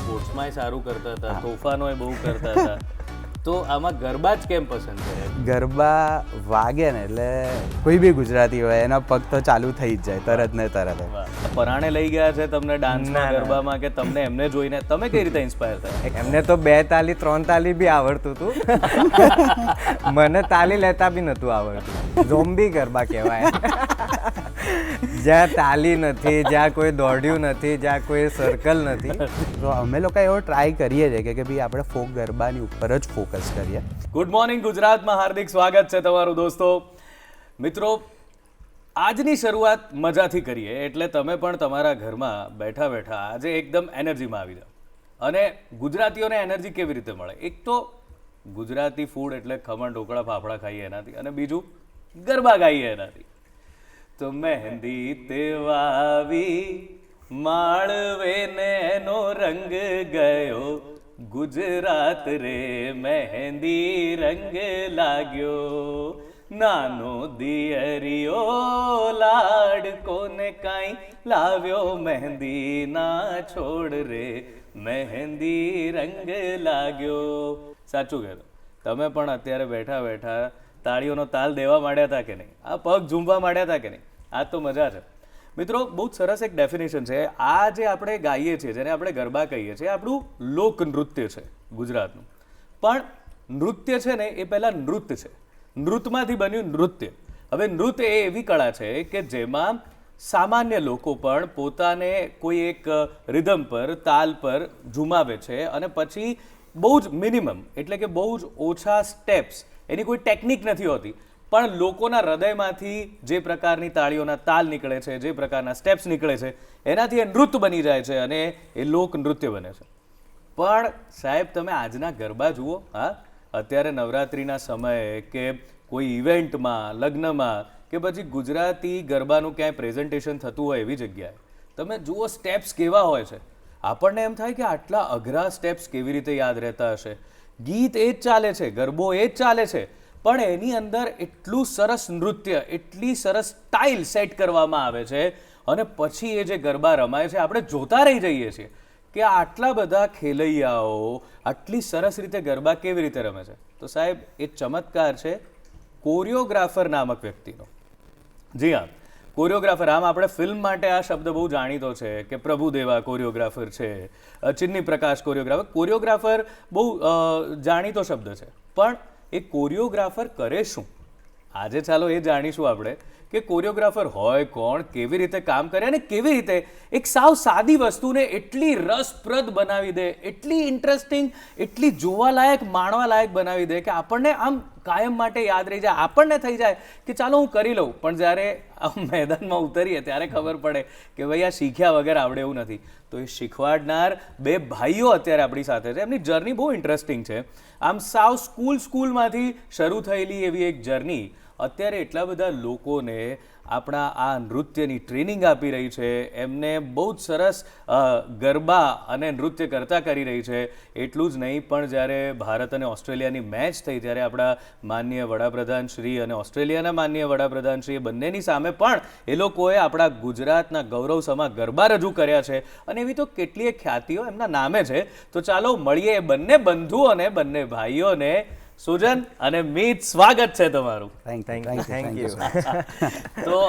સ્પોર્ટ્સમાં સારું કરતા હતા, તોફાનો બહુ કરતા હતા, તો આમાં ગરબા જ કેમ પસંદ કરે? ગરબા વાગે ને એટલે કોઈ બી ગુજરાતી હોય એના પગ તો ચાલુ થઈ જ જાય તરત ને તરત. પરાણે લઈ ગયા છે તમને ડાન્સમાં, ગરબામાં, કે તમને એમને જોઈને તમે કઈ રીતે ઇન્સ્પાયર થયા? એમને તો 2 તાલી 3 તાલી બી આવડતું હતું, મને તાલી લેતા બી નહોતું આવડતું. ઝોમ્બી ગરબા કહેવાય, જ્યાં તાલી નથી, જ્યાં કોઈ દોડ્યું નથી, જ્યાં કોઈ સર્કલ નથી. તો અમે લોકો એવો ટ્રાય કરીએ છીએ કે ભાઈ આપણે ફોક ગરબાની ઉપર જ ફોકસ કરીએ. ગુડ મોર્નિંગ ગુજરાતમાં હાર્દિક સ્વાગત છે તમારું દોસ્તો. મિત્રો, આજની શરૂઆત મજાથી કરીએ એટલે તમે પણ તમારા ઘરમાં બેઠા બેઠા આજે એકદમ એનર્જીમાં આવી જાઓ. અને ગુજરાતીઓને એનર્જી કેવી રીતે મળે? એક તો ગુજરાતી ફૂડ એટલે ખમણ ઢોકળા ફાફડા ખાઈએ એનાથી, અને બીજું ગરબા ગાઈએ એનાથી. તો મહેંદી તે વાવી માળવે ને એનો રંગ ગયો, ગુજરાત રે મહેંદી રંગ લાગ્યો, નાનો દિયરિયો લાડકોને કાંઈ લાવ્યો, મહેંદી ના છોડ રે મહેંદી રંગ લાગ્યો. સાચું કહેતો, તમે પણ અત્યારે બેઠા બેઠા તાળીઓનો તાલ દેવા માંડ્યા હતા કે નહીં? આ પગ ઝૂમવા માંડ્યા હતા કે નહીં? આ તો મજા છે. મિત્રો, બહુ જ સરસ એક ડેફિનેશન છે. આ જે આપણે ગાઈએ છીએ, જેને આપણે ગરબા કહીએ છીએ, આપણું લોક નૃત્ય છે ગુજરાતનું. પણ નૃત્ય છે ને એ પહેલાં નૃત્ય છે, નૃત્યમાંથી બન્યું નૃત્ય. હવે નૃત્ય એ એવી કળા છે કે જેમાં સામાન્ય લોકો પણ પોતાને કોઈ એક રિધમ પર, તાલ પર ઝુમાવે છે, અને પછી બહુ જ મિનિમમ એટલે કે બહુ જ ઓછા સ્ટેપ્સ, એની કોઈ ટેકનિક નથી હોતી, પણ લોકોના હૃદયમાંથી જે પ્રકારની તાળીઓના તાલ નીકળે છે, જે પ્રકારના સ્ટેપ્સ નીકળે છે, એનાથી એ નૃત્ય બની જાય છે અને એ લોક નૃત્ય બને છે. પણ સાહેબ, તમે આજના ગરબા જુઓ. હા, અત્યારે નવરાત્રિના સમયે કે કોઈ ઇવેન્ટમાં, લગ્નમાં, કે પછી ગુજરાતી ગરબાનું ક્યાંય પ્રેઝન્ટેશન થતું હોય એવી જગ્યાએ તમે જુઓ સ્ટેપ્સ કેવા હોય છે. આપણને એમ થાય કે આટલા અઘરા સ્ટેપ્સ કેવી રીતે યાદ રહેતા હશે? ગીત એ જ ચાલે છે, ગરબો એ જ ચાલે છે, પણ એની અંદર એટલું સરસ નૃત્ય, એટલી સરસ સ્ટાઇલ સેટ કરવામાં આવે છે, અને પછી એ જે ગરબા રમાય છે આપણે જોતા રહી જઈએ છીએ કે આટલા બધા ખેલૈયાઓ આટલી સરસ રીતે ગરબા કેવી રીતે રમે છે. તો સાહેબ, એ ચમત્કાર છે કોરિયોગ્રાફર નામક વ્યક્તિનો. જી હા, કોરિયોગ્રાફર. આમ આપણે ફિલ્મ માટે આ શબ્દ બહુ જાણીતો છે કે પ્રભુદેવા કોરિયોગ્રાફર છે, ચિન્ની પ્રકાશ કોરિયોગ્રાફર. કોરિયોગ્રાફર બહુ જાણીતો શબ્દ છે, પણ એ કોરિયોગ્રાફર કરે શું? આજે ચાલો એ જાણીશું આપણે કે કોરિયોગ્રાફર હોય કોણ, કેવી રીતે કામ કરે, અને કેવી રીતે એક સાવ સાદી વસ્તુને એટલી રસપ્રદ બનાવી દે, એટલી ઇન્ટરેસ્ટિંગ, એટલી જોવાલાયક, માણવાલાયક બનાવી દે કે આપણને આમ કાયમ માટે યાદ રહી જાય. આપણને થઈ જાય કે ચાલો હું કરી લઉં, પણ જ્યારે મેદાનમાં ઉતરીએ ત્યારે ખબર પડે કે ભાઈ આ શીખ્યા વગર આવડે એવું નથી. તો એ શીખવાડનાર 2 ભાઈઓ અત્યારે આપણી સાથે છે. એમની જર્ની બહુ ઇન્ટરેસ્ટિંગ છે. આમ સાવ સ્કૂલમાંથી શરૂ થયેલી એવી એક જર્ની અત્યારે એટલા બધા લોકોને આપણા આ નૃત્યની ટ્રેનિંગ આપી રહી છે, એમને બહુ જ સરસ ગરબા અને નૃત્ય કરતા કરી રહી છે. એટલું જ નહીં, પણ જ્યારે ભારત અને ઓસ્ટ્રેલિયાની મેચ થઈ ત્યારે આપણા માનનીય વડાપ્રધાન શ્રી અને ઓસ્ટ્રેલિયાના માનનીય વડાપ્રધાન શ્રી બંનેની સામે પણ એ લોકોએ આપણા ગુજરાતના ગૌરવસમા ગરબા રજૂ કર્યા છે, અને એવી તો કેટલીય ખ્યાતિઓ એમના નામે છે. તો ચાલો મળીએ એ બંને બંધુઓને, બંને ભાઈઓને. સુજન અને મીત, સ્વાગત છે તમારું. Thank you. તો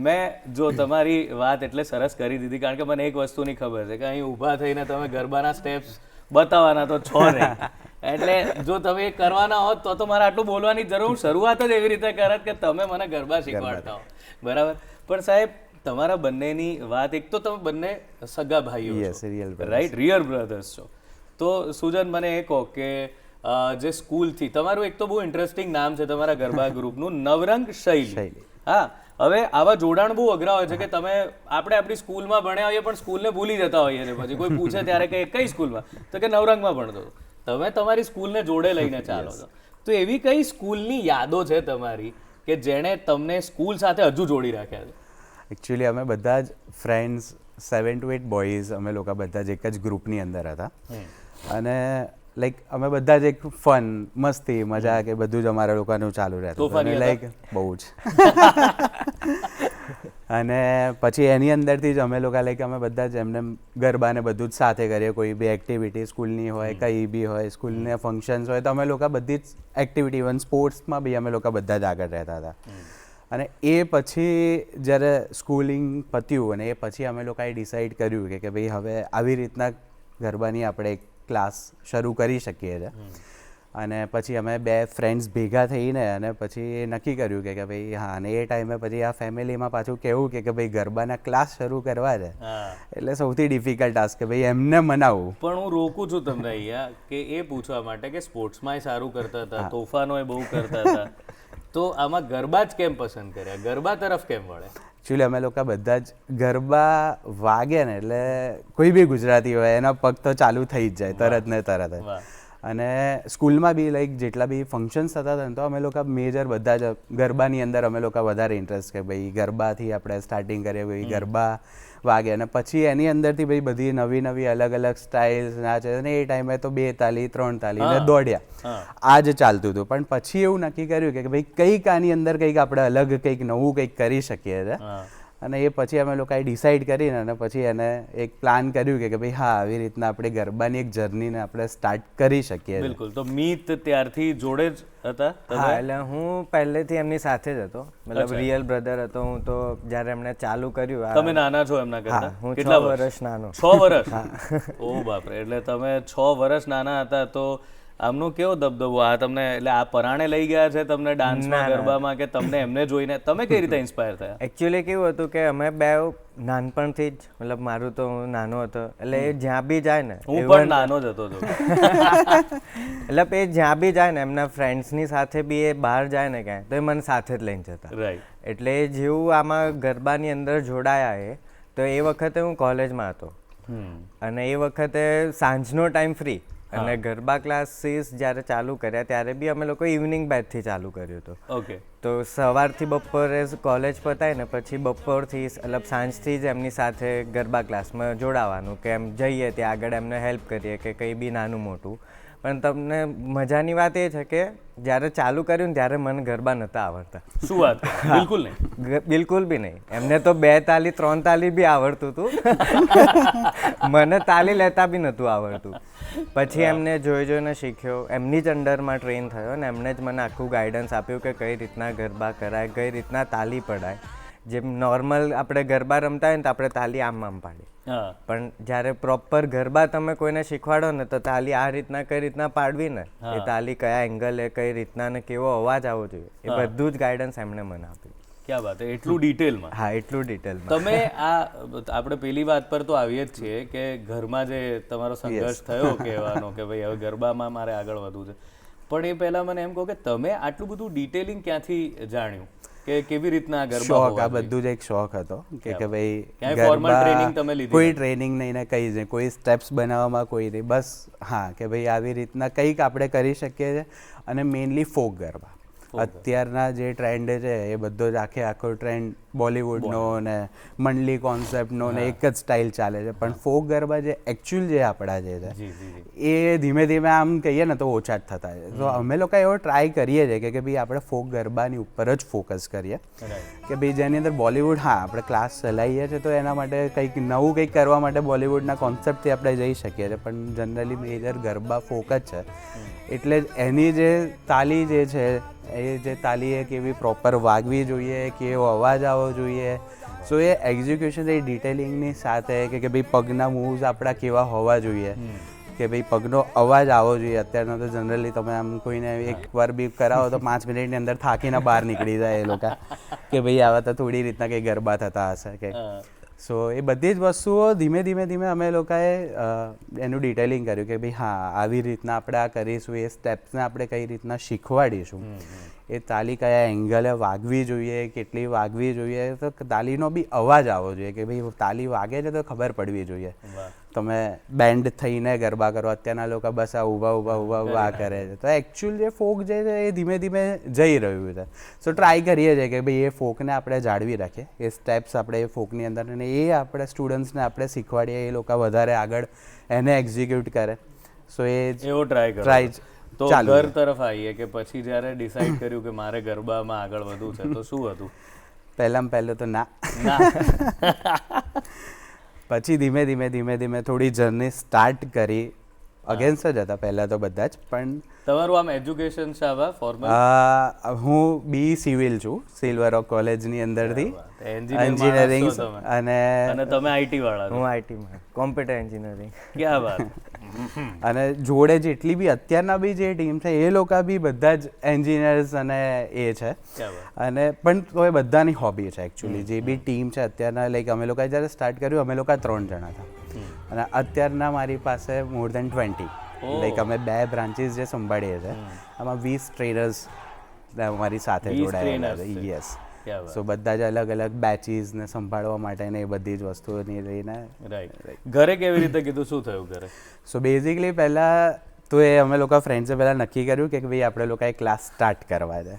મેં જો તમારી વાત એટલે સરસ કરી દીધી, કારણ કે મને એક વસ્તુની ખબર છે કે અહીં ઊભા થઈને તમે ગરબાના સ્ટેપ્સ બતાવવાના તો છો નહીં. એટલે જો તમે એ કરવાના હોત તો મારે આટલું બોલવાની જરૂર, શરૂઆત જ એવી રીતે કરત કે તમે મને ગરબા શીખવાડતા હો, બરાબર? પણ સાહેબ, તમારા બંનેની વાત, એક તો તમે બંને સગા ભાઈઓ છો, રાઈટ, રિયલ બ્રધર્સ છો. તો સુજન, મને એ કહો કે જે સ્કૂલથી તમારું, એક તો બહુ ઇન્ટરેસ્ટિંગ નામ છે તમારા ગરબા ગ્રુપનું, નવરંગ શૈલી. હા, હવે આવા જોડાણ બહુ અઘરા હોય છે કે તમે, આપણે આપણી સ્કૂલમાં ભણ્યા હોઈએ પણ સ્કૂલને ભૂલી જતા હોઈએ છીએ. પછી કોઈ પૂછે ત્યારે કે કઈ સ્કૂલમાં, તો કે નવરંગમાં ભણતો. તમે તમારી સ્કૂલને જોડે લઈને ચાલો છો. તો એવી કઈ સ્કૂલની યાદો છે તમારી કે જેણે તમને સ્કૂલ સાથે હજુ જોડી રાખ્યા છે? એકચ્યુઅલી અમે બધા જ ફ્રેન્ડ્સ 7 to 8 બોયઝ, અમે લોકો બધા જ એક જ ગ્રુપની અંદર હતા, અને લાઈક અમે બધા જ એક ફન, મસ્તી, મજા કે બધું જ અમારા લોકોનું ચાલુ રહેતું. લાઈક બહુ જ અને પછી એની અંદરથી જ અમે લોકો લાઈક અમે બધા જ એમને ગરબાને બધું જ સાથે કરીએ, કોઈ બી એક્ટિવિટી સ્કૂલની હોય, કંઈ બી હોય, સ્કૂલના ફંક્શન્સ હોય, તો અમે લોકો બધી જ એક્ટિવિટી, ઇવન સ્પોર્ટ્સમાં બી અમે લોકો બધા જ આગળ રહેતા હતા. અને એ પછી જ્યારે સ્કૂલિંગ પત્યું અને એ પછી અમે લોકોએ ડિસાઈડ કર્યું કે ભાઈ હવે આવી રીતના ગરબાની આપણે એક ક્લાસ શરૂ કરી શકીએ છીએ. અને પછી અમે 2 ફ્રેન્ડ્સ ભેગા થઈને અને પછી નક્કી કર્યું કે ભાઈ હા, અને એ ટાઈમે પછી આ ફેમિલીમાં પાછું કેવું કે ભાઈ ગરબાના ક્લાસ શરૂ કરવા છે એટલે સૌથી ડિફિકલ્ટ ટાસ્ક કે ભાઈ એમને મનાવવું. પણ હું રોકું છું તમને અહીંયા કે એ પૂછવા માટે કે સ્પોર્ટ્સમાંય સારું કરતા હતા, તોફાનોય બહુ કરતા હતા, તો આમાં ગરબા જ કેમ પસંદ કર્યા, ગરબા તરફ કેમ વળે? એકચ્યુઅલી અમે લોકો બધા જ ગરબા વાગે ને એટલે કોઈ બી ગુજરાતી હોય એના પગ તો ચાલુ થઈ જ જાય તરત ને તરત જ. અને સ્કૂલમાં બી લાઈક જેટલા બી ફંક્શન્સ થતા હતા ને તો અમે લોકો મેજર બધા જ ગરબાની અંદર અમે લોકો વધારે ઇન્ટરેસ્ટ કે ભાઈ ગરબાથી આપણે સ્ટાર્ટિંગ કરીએ, ભાઈ ગરબા વાગે અને પછી એની અંદરથી ભાઈ બધી નવી નવી અલગ અલગ સ્ટાઇલ્સ નાચે. અને એ ટાઈમે તો 2 તાલી 3 તાલી ને દોડ્યા આ જ ચાલતું હતું. પણ પછી એવું નક્કી કર્યું કે ભાઈ કંઈક આની અંદર કંઈક આપણે અલગ કંઈક નવું કંઈક કરી શકીએ છીએ. અને એ પછી અમે લોકોએ ડિસાઈડ કરીને અને પછી એને એક પ્લાન કર્યું કે ભાઈ હા, આવી રીતના આપણે ગરબાની એક જર્નીને આપણે સ્ટાર્ટ કરી શકીએ. બિલકુલ. તો મીત ત્યારથી જોડે જ હતા? હા, એટલે હું પહેલેથી એમની સાથે જ હતો, મતલબ રિયલ બ્રધર હતો હું. તો જ્યારે એમણે ચાલુ કર્યું. તમે નાના છો એમના કરતા? હું 6 વર્ષ નાનો. 6 વર્ષ? ઓ બાપરે, એટલે તમે 6 વર્ષ નાના હતા તો આમનો કેવો દબદબો આ તમને, એટલે આ પરાણે લઈ ગયા છે તમને ડાન્સમાં, ગરબામાં, કે તમને એમને જોઈને તમે કઈ રીતે ઇન્સ્પાયર થયા? એકચ્યુઅલી કેવું હતું કે અમે બે નાનપણથી જ, મતલબ મારું તો હું નાનો હતો એટલે એ જ્યાં બી જાય ને, હું પણ નાનો જ હતો. એટલે એ જ્યાં બી જાય ને એમના ફ્રેન્ડ્સની સાથે બી એ બહાર જાય ને ક્યાંય તો એ મને સાથે જ લઈને જતા. રાઈટ. એટલે જેવું આમાં ગરબાની અંદર જોડાયા એ, તો એ વખતે હું કોલેજમાં હતો અને એ વખતે સાંજનો ટાઈમ ફ્રી અને ગરબા ક્લાસીસ જ્યારે ચાલુ કર્યા ત્યારે બી અમે લોકો ઇવનિંગ બેચથી ચાલુ કર્યું હતું. ઓકે. તો સવારથી બપોરે કોલેજ પતાય ને પછી બપોરથી મતલબ સાંજથી જ એમની સાથે ગરબા ક્લાસમાં જોડાવાનું કે એમ જઈએ ત્યાં આગળ એમને હેલ્પ કરીએ કે કંઈ બી નાનું મોટું. પણ તમને મજાની વાત એ છે કે જ્યારે ચાલુ કર્યું ને ત્યારે મને ગરબા નહોતા આવડતા. શું વાત? બિલકુલ નહીં? બિલકુલ બી નહીં. એમને તો 2 તાલી 3 તાલી બી આવડતું હતું, મને તાલી લેતા બી નહોતું આવડતું. પછી એમને જોઈને શીખ્યો, એમની જ અંડરમાં ટ્રેન થયો ને એમને જ મને આખું ગાઈડન્સ આપ્યું કે કઈ રીતના ગરબા કરાય, કઈ રીતના તાલી પડાય. જેમ નોર્મલ આપણે ગરબા રમતા હોય ને તો આપણે તાલી આમ પાડીએ, પણ જ્યારે પ્રોપર ગરબા તમે કોઈને શીખવાડો ને તો તાલી આ રીતના કઈ રીતના પાડવી ને, એ તાલી કયા એંગલે કઈ રીતના ને કેવો અવાજ આવવો જોઈએ, એ બધું જ ગાઈડન્સ એમણે મને આપ્યું. ક્યાં વાત, એટલું ડિટેલમાં? હા, એટલું ડિટેલમાં. તમે આપણે પેલી વાત પર તો આવીએ જ છીએ કે ઘરમાં જે તમારો સંઘર્ષ થયો કહેવાનો કે ભાઈ હવે ગરબામાં મારે આગળ વધવું છે, પણ એ પહેલા મને એમ કહો કે તમે આટલું બધું ડિટેલિંગ ક્યાંથી જાણ્યું કે કેવી રીતના ગરબા? શોખ, આ બધું જ એક શોખ હતો કે ભાઈ ફોર્મલ ટ્રેનિંગ તમે લીધી? કોઈ ટ્રેનિંગ નહીં ને કંઈ જ નહીં, કોઈ સ્ટેપ્સ બનાવવામાં કોઈ નહીં, બસ હા કે ભાઈ આવી રીતના કંઈક આપણે કરી શકીએ છીએ. અને મેઇનલી ફોક ગરબા. અત્યારના જે ટ્રેન્ડ છે એ બધો જ આખો ટ્રેન્ડ બોલિવૂડનો ને મંડલી કોન્સેપ્ટનો ને એક જ સ્ટાઇલ ચાલે છે, પણ ફોક ગરબા જે એકચ્યુઅલ જે આપણા જે છે એ ધીમે ધીમે આમ કહીએ ને તો ઓછા જ થતા છે. તો અમે લોકો એવો ટ્રાય કરીએ છીએ કે ભાઈ આપણે ફોક ગરબાની ઉપર જ ફોકસ કરીએ કે ભાઈ જેની અંદર બોલિવૂડ, હા આપણે ક્લાસ ચલાવીએ છીએ તો એના માટે કંઈક નવું કંઈક કરવા માટે બોલિવૂડના કોન્સેપ્ટથી આપણે જઈ શકીએ છીએ, પણ જનરલી મેજર ગરબા ફોક જ છે. એટલે એની જે તાલી જે છે એ જે તાલી એ કેવી પ્રોપર વાગવી જોઈએ, કેવો અવાજ આવવો જોઈએ, સો એ એક્ઝિક્યુશન એ ડિટેલિંગની સાથે કે ભાઈ પગના મૂવ્સ આપણા કેવા હોવા જોઈએ, કે ભાઈ પગનો અવાજ આવવો જોઈએ. અત્યારનો તો જનરલી તમે આમ કોઈને એકવાર બી કરાવો તો 5 મિનિટની અંદર થાકીને બહાર નીકળી જાય એ લોકો કે ભાઈ આવા તો થોડી રીતના કંઈ ગરબા થતા હશે કે. સો એ બધી જ વસ્તુઓ ધીમે ધીમે અમે લોકોએ એનું ડિટેલિંગ કર્યું કે ભાઈ હા આવી રીતના આપણે આ કરીશું, એ સ્ટેપ્સને આપણે કઈ રીતના શીખવાડીશું, એ તાલી કયા એંગલે વાગવી જોઈએ, કેટલી વાગવી જોઈએ, તો તાલીનો બી અવાજ આવવો જોઈએ કે ભાઈ તાલી વાગે છે તો ખબર પડવી જોઈએ. તમે બેન્ડ થઈને ગરબા કરો, અત્યારના લોકો બસ આ ઊભા કરે છે, તો એકચ્યુઅલ જે ફોક જે છે એ ધીમે ધીમે જઈ રહ્યું છે. સો ટ્રાય કરીએ છીએ કે ભાઈ એ ફોકને આપણે જાળવી રાખીએ, એ સ્ટેપ્સ આપણે એ ફોકની અંદર, અને એ આપણે સ્ટુડન્ટ્સને આપણે શીખવાડીએ, એ લોકો વધારે આગળ એને એક્ઝિક્યુટ કરે. સો એ એવો ટ્રાય તો ઘર તરફ આવીએ કે પછી જ્યારે ડિસાઈડ કર્યું કે મારે ગરબામાં આગળ વધવું છે તો શું હતું? પહેલું તો ના. પછી ધીમે ધીમે થોડી જર્ની સ્ટાર્ટ કરી. અગેન્સ્ટ જ હતા પહેલાં તો બધા જ, પણ તમારું આમ એજ્યુકેશન છે આવા ફોર્મલ? હું બી સિવિલ છું, સિલ્વર રોક કોલેજની અંદરથી, એન્જિનિયરિંગ. અને તમે આઈટી વાળા? હું આઈટીમાં કોમ્પ્યુટર એન્જિનિયરિંગ. ક્યાં વાત. અને જોડે જેટલી બી અત્યારના બી જે ટીમ છે એ લોકો બી બધા જ એન્જિનિયર્સ અને એ છે. અને પણ તો એ બધાની હોબી છે એકચ્યુઅલી. જે બી ટીમ છે અત્યારના, લાઈક અમે લોકોએ જ્યારે સ્ટાર્ટ કર્યું અમે લોકો 3 જણા હતા, અને અત્યારના મારી પાસે મોર દેન 20. લાઈક અમે 2 બ્રાન્ચીસ જે સંભાળીએ છીએ, આમાં 20 ટ્રેનર્સ અમારી સાથે જોડાયેલા છે. યસ. સો બધા જ અલગ અલગ બેચીસ ને સંભાળવા માટે ને એ બધી જ વસ્તુઓની લઈને. રાઈટ. ઘરે કેવી રીતે કીધું, શું થયું ઘરે? સો બેઝિકલી પહેલાં તો એ અમે લોકો ફ્રેન્ડ્સે પહેલાં નક્કી કર્યું કે ભાઈ આપણે લોકોએ ક્લાસ સ્ટાર્ટ કરવા છે.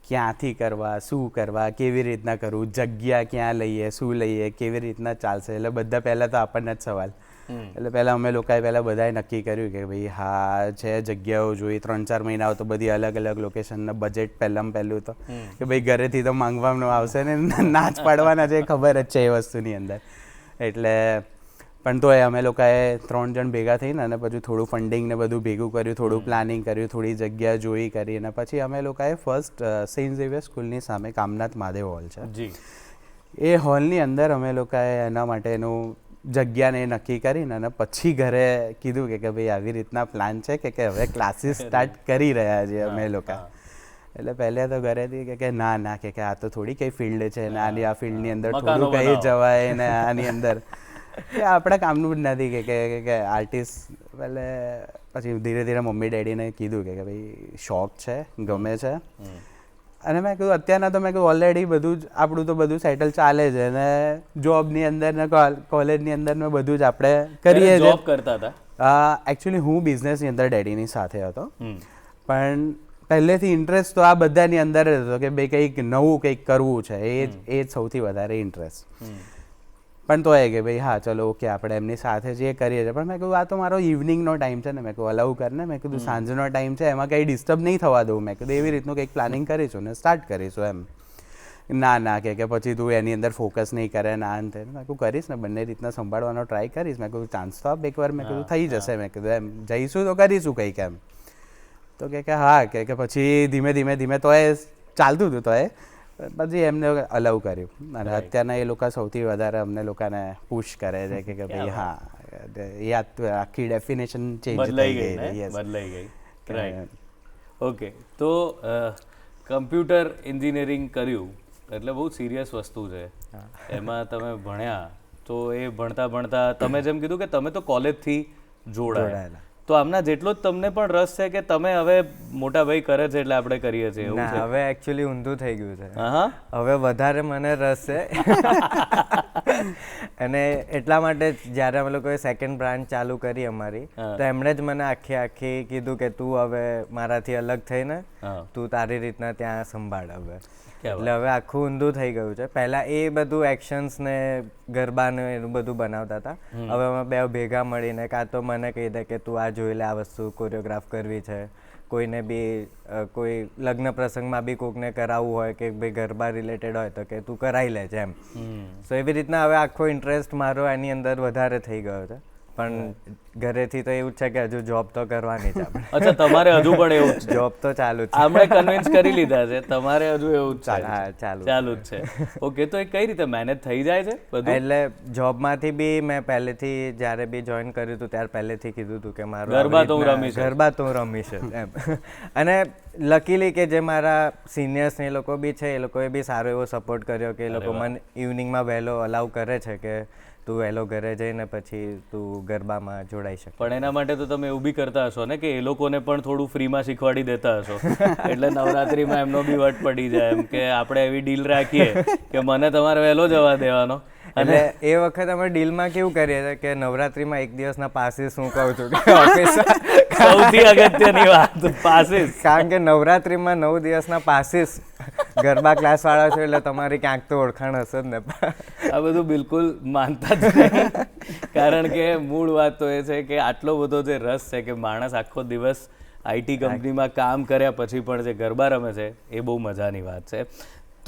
ક્યાંથી કરવા, શું કરવા, કેવી રીતના કરવું, જગ્યા ક્યાં લઈએ, શું લઈએ, કેવી રીતના ચાલશે, એટલે બધા પહેલાં તો આપણને જ સવાલ. એટલે પહેલાં અમે લોકોએ બધાએ નક્કી કર્યું કે ભાઈ હા છે, જગ્યાઓ જોઈ, 3-4 મહિનાઓ તો બધી અલગ અલગ લોકેશનના બજેટ પહેલું તો કે ભાઈ ઘરેથી તો માંગવાનું આવશે ને ના જ પાડવાના છે, ખબર જ છે એ વસ્તુની અંદર. એટલે પણ તોય અમે લોકોએ 3 જણ ભેગા થઈને અને પછી થોડું ફંડિંગ ને બધું ભેગું કર્યું, થોડું પ્લાનિંગ કર્યું, થોડી જગ્યા જોઈ કરીને પછી અમે લોકોએ ફર્સ્ટ સેન્ટ ઝેવિયર સ્કૂલની સામે કામનાથ મહાદેવ હોલ છે જી, એ હોલની અંદર અમે લોકોએ એના માટેનું જગ્યાને નક્કી કરીને અને પછી ઘરે કીધું કે ભાઈ આવી રીતના પ્લાન છે કે હવે ક્લાસીસ સ્ટાર્ટ કરી રહ્યા છીએ અમે લોકો. એટલે પહેલે તો ઘરેથી કે ના કે આ તો થોડી કઈ ફિલ્ડ છે ને આની આ ફિલ્ડની અંદર થોડું કઈ જવાય ને આની અંદર કે આપણા કામનું જ નથી કે આર્ટિસ્ટ. એટલે પછી ધીરે ધીરે મમ્મી ડેડીને કીધું કે ભાઈ શોખ છે, ગમે છે. અને મેં કીધું અત્યારના તો મેં કીધું ઓલરેડી બધું જ આપણું તો બધું સેટલ ચાલે છે ને જોબની અંદર ને કોલેજની અંદર ને બધું જ આપણે કરીએ છીએ. જોબ કરતા હતા? એકચ્યુઅલી હું બિઝનેસની અંદર ડેડીની સાથે હતો, પણ પહેલેથી ઇન્ટરેસ્ટ તો આ બધાની અંદર જ હતો કે ભાઈ કંઈક નવું કંઈક કરવું છે, એ જ સૌથી વધારે ઇન્ટરેસ્ટ. પણ તો એ કે ભાઈ હા ચલો ઓકે આપણે એમની સાથે જે કરીએ છીએ, પણ મેં કીધું આ તો મારો ઇવનિંગનો ટાઈમ છે ને, મેં કીધું અલાઉ કરને, મેં કીધું સાંજનો ટાઈમ છે એમાં કંઈ ડિસ્ટર્બ નહીં થવા દઉં, મેં કીધું એવી રીતનું કંઈક પ્લાનિંગ કરીશું ને સ્ટાર્ટ કરીશું એમ. ના કે પછી તું એની અંદર ફોકસ નહીં કરે ના અંતે. મેં કીધું કરીશ ને, બંને રીતના સંભાળવાનો ટ્રાય કરીશ. મેં કીધું ચાન્સ તો આપ એકવાર, મેં કીધું થઈ જશે, મેં કીધું એમ જઈશું તો કરીશું કંઈક એમ. તો કે હા કે પછી ધીમે ધીમે તો એ ચાલતું હતું, તો એ પછી એમને અલાઉ કર્યું. અને અત્યારના એ લોકો સૌથી વધારે અમને લોકોને પુશ કરે છે કે ભાઈ હા, એ આખી ડેફિનેશન ચેન્જ થઈ ગઈ. બદલાઈ ગઈ. રાઈટ. ઓકે, તો કમ્પ્યુટર એન્જિનિયરિંગ કર્યું એટલે બહુ સિરિયસ વસ્તુ છે. એમાં તમે ભણ્યા તો એ ભણતા તમે જેમ કીધું કે તમે તો કોલેજથી જોડાયેલા, તો આમના જેટલો જ તમને પણ રસ છે કે તમે હવે મોટા ભાઈ કરે છે એટલે આપણે કરીએ છીએ એવું છે? હવે એકચ્યુઅલી ઊંધું થઈ ગયું છે. હવે વધારે મને રસ છે અને એટલા માટે જ્યારે અમે લોકોએ સેકન્ડ બ્રાન્ચ ચાલુ કરી અમારી, તો એમણે જ મને આખી કીધું કે તું હવે મારાથી અલગ થઈને તું તારી રીતના ત્યાં સંભાળ હવે. એટલે હવે આખું ઊંધું થઈ ગયું છે. પહેલા એ બધું એક્શન્સ ને ગરબા ને એનું બધું બનાવતા હતા. હવે અમે બે ભેગા મળીને કાં તો મને કહી દે કે તું આ જોઈ લે, આ વસ્તુ કોરિયોગ્રાફ કરવી છે, કોઈને બી કોઈ લગ્ન પ્રસંગમાં બી કોઈકને કરાવવું હોય કે ભાઈ ગરબા રિલેટેડ હોય તો કે તું કરાવી લે છે એમ. સો એવી રીતના હવે આખો ઇન્ટરેસ્ટ મારો એની અંદર વધારે થઈ ગયો છે. પણ ઘરેથી તો એવું છે કે હજુ જોબ તો કરવાની છે આપણે. અચ્છા, તમારે હજુ પણ એવું જ છે? જોબ તો ચાલુ છે. આપણે કન્વિન્સ કરી લીધા છે, તમારે હજુ એવું જ છે? હા, ચાલુ જ છે. ઓકે, તો એ કઈ રીતે મેનેજ થઈ જાય છે બધું? એટલે જોબમાંથી બી મેં પહેલેથી જ્યારે બી જોઈન કર્યું હતું ત્યારે પહેલેથી કીધું હતું કે મારું ગરબા તો હું રમીશ એમ. અને લકીલી કે જે મારા સિનિયર્સ ને એ લોકો બી છે, એ લોકોએ બી સારો એવો સપોર્ટ કર્યો કે એ લોકો મને ઇવનિંગમાં વહેલો અલાઉ કરે છે કે તું વહેલો ઘરે જઈને પછી તું ગરબામાં જોડાઈ શકે. પણ એના માટે તો તમે એવું બી કરતા હશો ને કે એ લોકોને પણ થોડું ફ્રીમાં શીખવાડી દેતા હશો, એટલે નવરાત્રીમાં એમનો બી વટ પડી જાય એમ કે આપણે એવી ડીલ રાખીએ કે મને તમારે વહેલો જવા દેવાનો. એટલે એ વખત અમે ડીલમાં કેવું કરીએ છીએ કે નવરાત્રીમાં 1 દિવસના પાસીસ હું કહું છું કે ઓફિસ સૌથી અગત્યની વાત પાસીસ. કારણ કે નવરાત્રીમાં 9 દિવસના પાસીસ ગરબા ક્લાસ વાળા છો એટલે તમારી ક્યાંક તો ઓળખાણ હશે જ ને. આ બધું બિલકુલ માનતા જ નહીં, કારણ કે મૂળ વાત તો એ છે કે આટલો બધો જે રસ છે કે માણસ આખો દિવસ આઈટી કંપનીમાં કામ કર્યા પછી પણ જે ગરબા રમે છે એ બહુ મજાની વાત છે.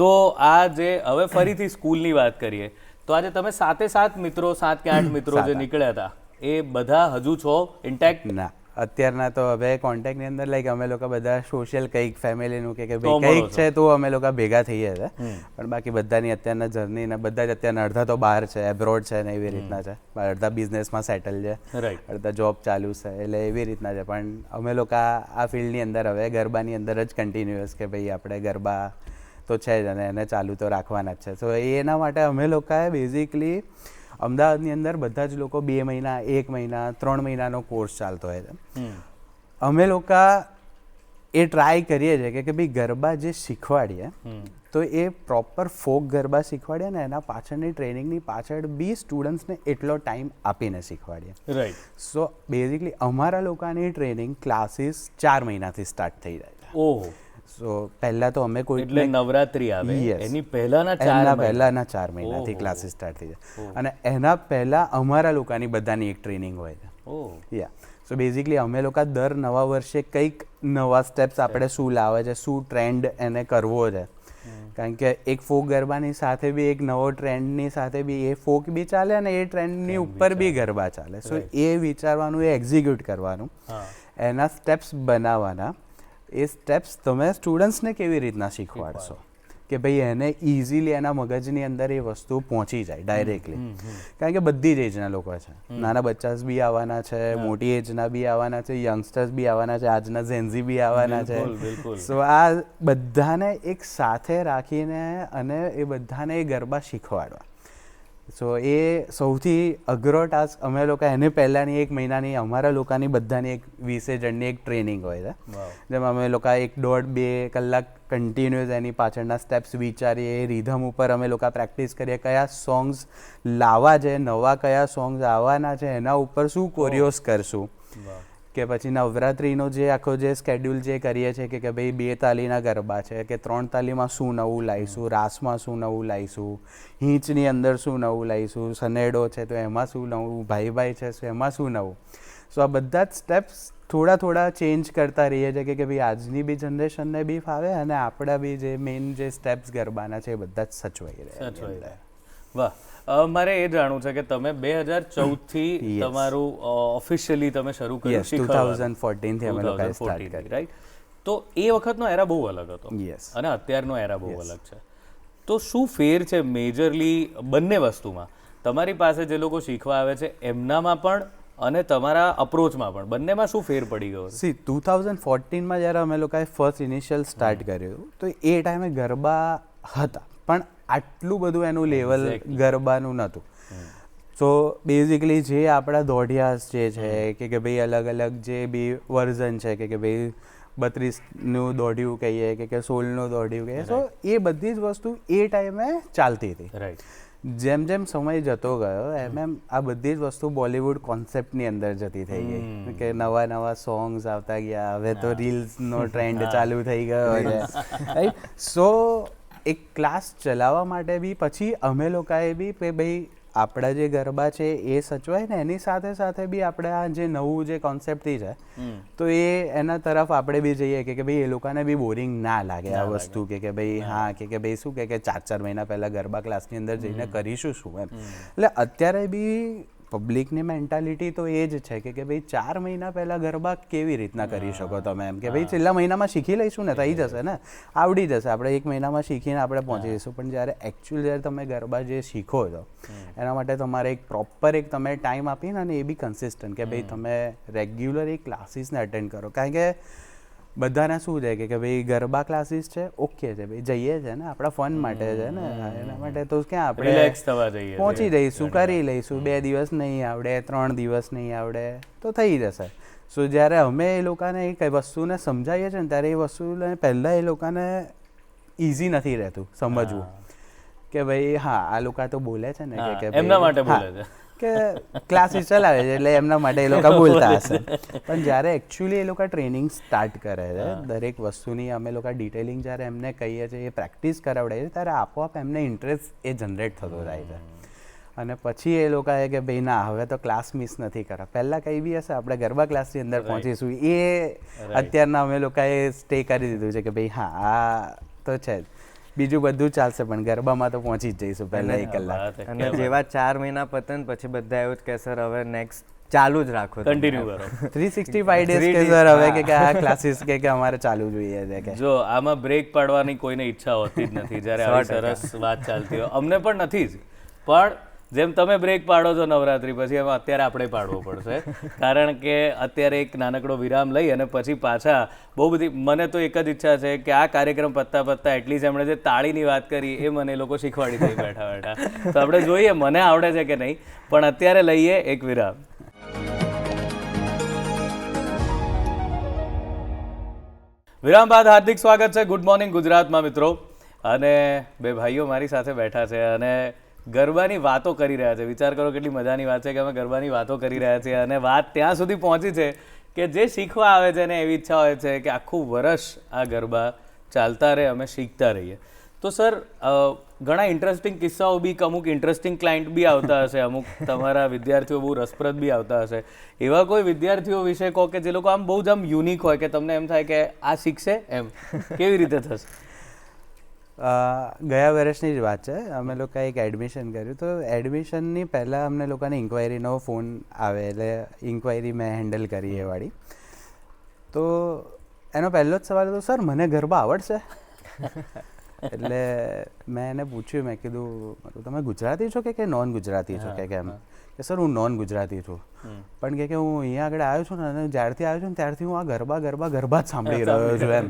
તો આ જે હવે ફરીથી સ્કૂલની વાત કરીએ તો આજે તમે 7 મિત્રો 7 કે 8 મિત્રો જે નીકળ્યા હતા એ બધા હજુ છો ઇન્ટેક્ટ? ના, અત્યારના તો હવે કોન્ટેક્ટની અંદર લાઈક અમે લોકો બધા સોશિયલ કંઈક ફેમિલીનું કે તો ભાઈ મળો કંઈક છો. છે તો અમે લોકો ભેગા થઈએ છે. પણ બાકી બધાની અત્યારના જર્ની ને બધા જ અત્યારના અડધા તો બહાર છે, એબ્રોડ છે ને એવી રીતના છે, અડધા બિઝનેસમાં સેટલ છે, રાઈટ. અડધા જોબ ચાલુ છે, એટલે એવી રીતના છે. પણ અમે લોકો આ ફિલ્ડની અંદર હવે ગરબાની અંદર જ કન્ટિન્યુઅસ કે ભાઈ આપણે ગરબા તો છે જ અને એને ચાલુ તો રાખવાના જ છે. સો એના માટે અમે લોકોએ બેઝિકલી અમદાવાદની અંદર બધા જ લોકો 2 મહિના 1 મહિના 3 મહિનાનો કોર્સ ચાલતો હોય છે. અમે લોકો એ ટ્રાય કરીએ છીએ કે ભાઈ ગરબા જે શીખવાડીએ તો એ પ્રોપર ફોક ગરબા શીખવાડીએ ને એના પાછળની ટ્રેનિંગની પાછળ બી સ્ટુડન્ટ્સને એટલો ટાઈમ આપીને શીખવાડીએ. રાઈટ. સો બેઝિકલી અમારા લોકોની ટ્રેનિંગ ક્લાસીસ 4 મહિનાથી સ્ટાર્ટ થઈ જાય છે. ઓહો, સો પહેલાં તો અમે કોઈ એટલે નવરાત્રી આવે Yes. એની પહેલાના 4 એના મહિના. પહેલાના 4 મહિનાથી ક્લાસીસ સ્ટાર્ટ થઈ જાય અને એના પહેલાં અમારા લોકોની બધાની એક ટ્રેનિંગ હોય છે. ઓહ, યા સો બેઝિકલી અમે લોકો દર નવા વર્ષે કંઈક નવા સ્ટેપ્સ આપણે શું લાવે છે, શું ટ્રેન્ડ એને કરવો છે. કારણ કે એક ફોક ગરબાની સાથે બી એક નવો ટ્રેન્ડની સાથે બી એ ફોક બી ચાલે અને એ ટ્રેન્ડની ઉપર બી ગરબા ચાલે. સો એ વિચારવાનું, એ એક્ઝિક્યુટ કરવાનું, એના સ્ટેપ્સ બનાવવાના. એ સ્ટેપ્સ તમે સ્ટુડન્ટ્સને કેવી રીતના શીખવાડશો કે ભાઈ એને ઇઝીલી એના મગજની અંદર એ વસ્તુ પહોંચી જાય ડાયરેક્ટલી. કારણ કે બધી જ એજના લોકો છે, નાના બચ્ચાસ બી આવવાના છે, મોટી એજના બી આવવાના છે, યંગસ્ટર્સ બી આવવાના છે, આજના ઝેન્ઝી બી આવવાના છે. બિલકુલ. સો આ બધાને એક સાથે રાખીને અને એ બધાને એ ગરબા શીખવાડવા. સો એ સૌથી અઘરો ટાસ્ક. અમે લોકો એને પહેલાંની 1 મહિનાની અમારા લોકોની બધાની એક 20 જણની એક ટ્રેનિંગ હોય છે. વાવ. જેમાં અમે લોકો 1.5-2 કલાક કન્ટિન્યુઅસ એની પાછળના સ્ટેપ્સ વિચારીએ, રીધમ ઉપર અમે લોકો પ્રેક્ટિસ કરીએ, કયા સોંગ્સ લાવવા છે, નવા કયા સોંગ્સ આવવાના છે, એના ઉપર શું કોરિયોસ કરશું. વાહ. કે પછી નવરાત્રિનો જે આખો જે સ્કેડ્યુલ જે કરીએ છીએ કે ભાઈ 2 તાલીના ગરબા છે કે 3 તાલીમાં શું નવું લાવીશું, રાસમાં શું નવું લાવીશું, હીંચની અંદર શું નવું લાવીશું, સનેડો છે તો એમાં શું નવું, ભાઈ ભાઈ છે તો એમાં શું નવું. સો આ બધા જ સ્ટેપ્સ થોડા ચેન્જ કરતા રહીએ છીએ કે ભાઈ આજની બી જનરેશનને બી ફાવે અને આપણા બી જે મેઇન જે સ્ટેપ્સ ગરબાના છે એ બધા જ સચવાઈ રહે. વાહ. મારે એ જાણવું છે કે તમે 2014 થી તમારું ઓફિશિયલી તમે શરૂ કર્યું યસ 2014 થી અમે લોકો સ્ટાર્ટ કર્યું. રાઈટ. તો એ વખતનો એરા બહુ અલગ હતો યસ અને અત્યારનો એરા બહુ અલગ છે. તો શું ફેર છે મેજરલી બંને વસ્તુમાં? તમારી પાસે જે લોકો શીખવા આવે છે એમનામાં પણ અને તમારા અપ્રોચમાં પણ, બંનેમાં શું ફેર પડી ગયો? સી 2014માં જ્યારે અમે લોકોએ ફર્સ્ટ ઇનિશિયલ સ્ટાર્ટ કર્યું તો એ ટાઈમે ગરબા હતા પણ આટલું બધું એનું લેવલ ગરબાનું નહોતું. સો બેઝિકલી જે આપણા દોઢિયાસ જે છે કે ભાઈ અલગ અલગ જે બી વર્ઝન છે કે ભાઈ 32નું દોઢિયું કહીએ કે 16નું દોઢિયું કહીએ, સો એ બધી જ વસ્તુ એ ટાઈમે ચાલતી હતી. રાઈટ. જેમ જેમ સમય જતો ગયો એમ આ બધી જ વસ્તુ બોલિવૂડ કોન્સેપ્ટની અંદર જતી થઈ ગઈ કે નવા સોંગ્સ આવતા ગયા. હવે તો રીલ્સનો ટ્રેન્ડ ચાલુ થઈ ગયો છે, રાઈટ. સો એક ક્લાસ ચલાવવા માટે બી પછી અમે લોકોએ બી કે ભાઈ આપણા જે ગરબા છે એ સચવાય ને એની સાથે સાથે બી આપણે આ જે નવું જે કોન્સેપ્ટથી છે તો એ એના તરફ આપણે બી જઈએ કે ભાઈ એ લોકોને બી બોરિંગ ના લાગે આ વસ્તુ કે ભાઈ હા કે ભાઈ શું કે 4 મહિના પહેલાં ગરબા ક્લાસની અંદર જઈને કરીશું શું એમ. એટલે અત્યારે બી પબ્લિકની મેન્ટાલિટી તો એ જ છે કે ભાઈ 4 મહિના પહેલાં ગરબા કેવી રીતના કરી શકો તમે એમ કે ભાઈ છેલ્લા મહિનામાં શીખી લઈશું ને થઈ જશે ને, આવડી જશે, આપણે 1 મહિનામાં શીખીને આપણે પહોંચી જઈશું. પણ જ્યારે એકચ્યુઅલ જ્યારે તમે ગરબા જે શીખો છો એના માટે તમારે એક પ્રોપર એક તમે ટાઈમ આપીને અને એ બી કન્સિસ્ટન્ટ કે ભાઈ તમે રેગ્યુલર એ ક્લાસીસને અટેન્ડ કરો. કારણ કે બધાને શું છે કે ભાઈ ગરબા ક્લાસીસ છે ઓકે છે ભાઈ જઈએ છે ને આપણા ફન માટે છે ને, એના માટે તો ક્યાં આપણે રિલેક્સ થવા જઈએ, પહોંચી જઈશું, કરી લઈશું, 2 દિવસ નહીં આવડે, 3 દિવસ નહીં આવડે તો થઈ જશે. સો જ્યારે અમે એ લોકોને એ કઈ વસ્તુને સમજાવીએ છીએ ને ત્યારે એ વસ્તુને પહેલાં એ લોકોને ઇઝી નથી રહેતું સમજવું કે ભાઈ હા આ લોકો તો બોલે છે ને કે એમના માટે બોલે છે કે ક્લાસીસ ચલાવે છે એટલે એમના માટે એ લોકો બોલતા હશે. પણ જ્યારે એકચ્યુઅલી એ લોકો ટ્રેનિંગ સ્ટાર્ટ કરે છે દરેક વસ્તુની અમે લોકો ડિટેલિંગ જ્યારે એમને કહીએ છીએ, એ પ્રેક્ટિસ કરાવડે છે ત્યારે આપોઆપ એમને ઇન્ટરેસ્ટ એ જનરેટ થતો જાય છે. અને પછી એ લોકોએ કે ભાઈ ના હવે તો ક્લાસ મિસ નથી કરવા. પહેલાં કંઈ બી હશે આપણે ગરબા ક્લાસની અંદર પહોંચીશું, એ અત્યારના અમે લોકોએ સ્ટે કરી દીધું છે કે ભાઈ હા આ તો છે જ. બીજું બધું ચાલશે પણ ગરબામાં તો પહોંચી જ જઈશું પહેલા 1 કલાક. વાત હે. અને જેવા 4 મહિના પતન પછી બધા એવું જ કે સર હવે નેક્સ્ટ ચાલુ જ રાખો તમે." કન્ટિન્યુ કરો. 365 ડેઝ કે સર હવે કે આ ક્લાસીસ કે અમારે ચાલુ જોઈએ છે કે જો આમાં બ્રેક પાડવાની કોઈને ઈચ્છા હોતી જ નથી જ્યારે આવી સરસ વાત ચાલતી હોય. અમને પણ નથી જ, પણ જેમ તમે બ્રેક પાડો છો નવરાત્રી પછી એમાં અત્યારે આપણે પાડવો પડશે, કારણ કે અત્યારે એક નાનકડો વિરામ લઈ અને પછી પાછા બહુ બધી, મને તો એક જ ઈચ્છા છે કે આ કાર્યક્રમ પત્તા એટલીસ્ટ એમણે જે તાળીની વાત કરી એ મને એ લોકો શીખવાડી દે બેઠા બેઠા. તો આપણે જોઈએ મને આવડે છે કે નહીં, પણ અત્યારે લઈએ એક વિરામ. વિરામ બાદ હાર્દિક સ્વાગત છે ગુડ મોર્નિંગ ગુજરાતમાં મિત્રો. અને બે ભાઈઓ મારી સાથે બેઠા છે અને ગરબાની વાતો કરી રહ્યા છે. વિચાર કરો કેટલી મજાની વાત છે કે અમે ગરબાની વાતો કરી રહ્યા છીએ અને વાત ત્યાં સુધી પહોંચી છે કે જે શીખવા આવે છે ને એવી ઈચ્છા હોય છે કે આખું વર્ષ આ ગરબા ચાલતા રહે, અમે શીખતા રહીએ. તો સર ઘણા ઇન્ટરેસ્ટિંગ કિસ્સાઓ બી, અમુક ઇન્ટરેસ્ટિંગ ક્લાયન્ટ બી આવતા હશે, અમુક તમારા વિદ્યાર્થીઓ બહુ રસપ્રદ બી આવતા હશે. એવા કોઈ વિદ્યાર્થીઓ વિશે કહો કે જે લોકો આમ બહુ જ આમ યુનિક હોય કે તમને એમ થાય કે આ શીખશે એમ, કેવી રીતે થશે? ગયા વર્ષની જ વાત છે. અમે લોકોએ એક એડમિશન કર્યું તો એડમિશનની પહેલાં અમને લોકોને ઇન્ક્વાયરીનો ફોન આવે એટલે ઇન્ક્વાયરી મેં હેન્ડલ કરી એ વાળી. તો એનો પહેલો જ સવાલ હતો, સર મને ગરબા આવડશે? એટલે મેં એને પૂછ્યું, મેં કીધું તમે ગુજરાતી છો કે નોન ગુજરાતી છો કે કેમ? કે સર હું નોન ગુજરાતી છું, પણ કે હું અહીંયા આગળ આવ્યો છું ને અને જ્યારથી આવ્યો છું ને ત્યારથી હું આ ગરબા જ સાંભળી રહ્યો છું એમ.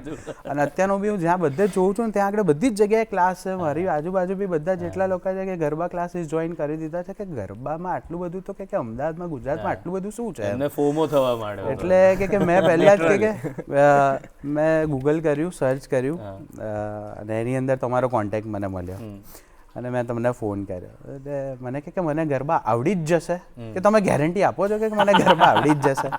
અને અત્યારનું બી હું જ્યાં બધે જોઉં છું ને ત્યાં આગળ બધી જ જગ્યાએ ક્લાસ છે. મારી આજુબાજુ બી બધા જેટલા લોકો છે કે ગરબા ક્લાસીસ જોઈન કરી દીધા છે. કે ગરબામાં આટલું બધું તો કે અમદાવાદમાં ગુજરાતમાં આટલું બધું શું છે એમને ફોમો થવા માંડ્યો. એટલે કે મેં પહેલાં જ કે મેં ગૂગલ કર્યું, સર્ચ કર્યું અને એની અંદર તમારો કોન્ટેક્ટ મને મળ્યો અને મેં તમને ફોન કર્યો. એટલે મને કે મને ગરબા આવડી જ જશે? કે તમે ગેરંટી આપો છો કે મને ગરબા આવડી જ જશે?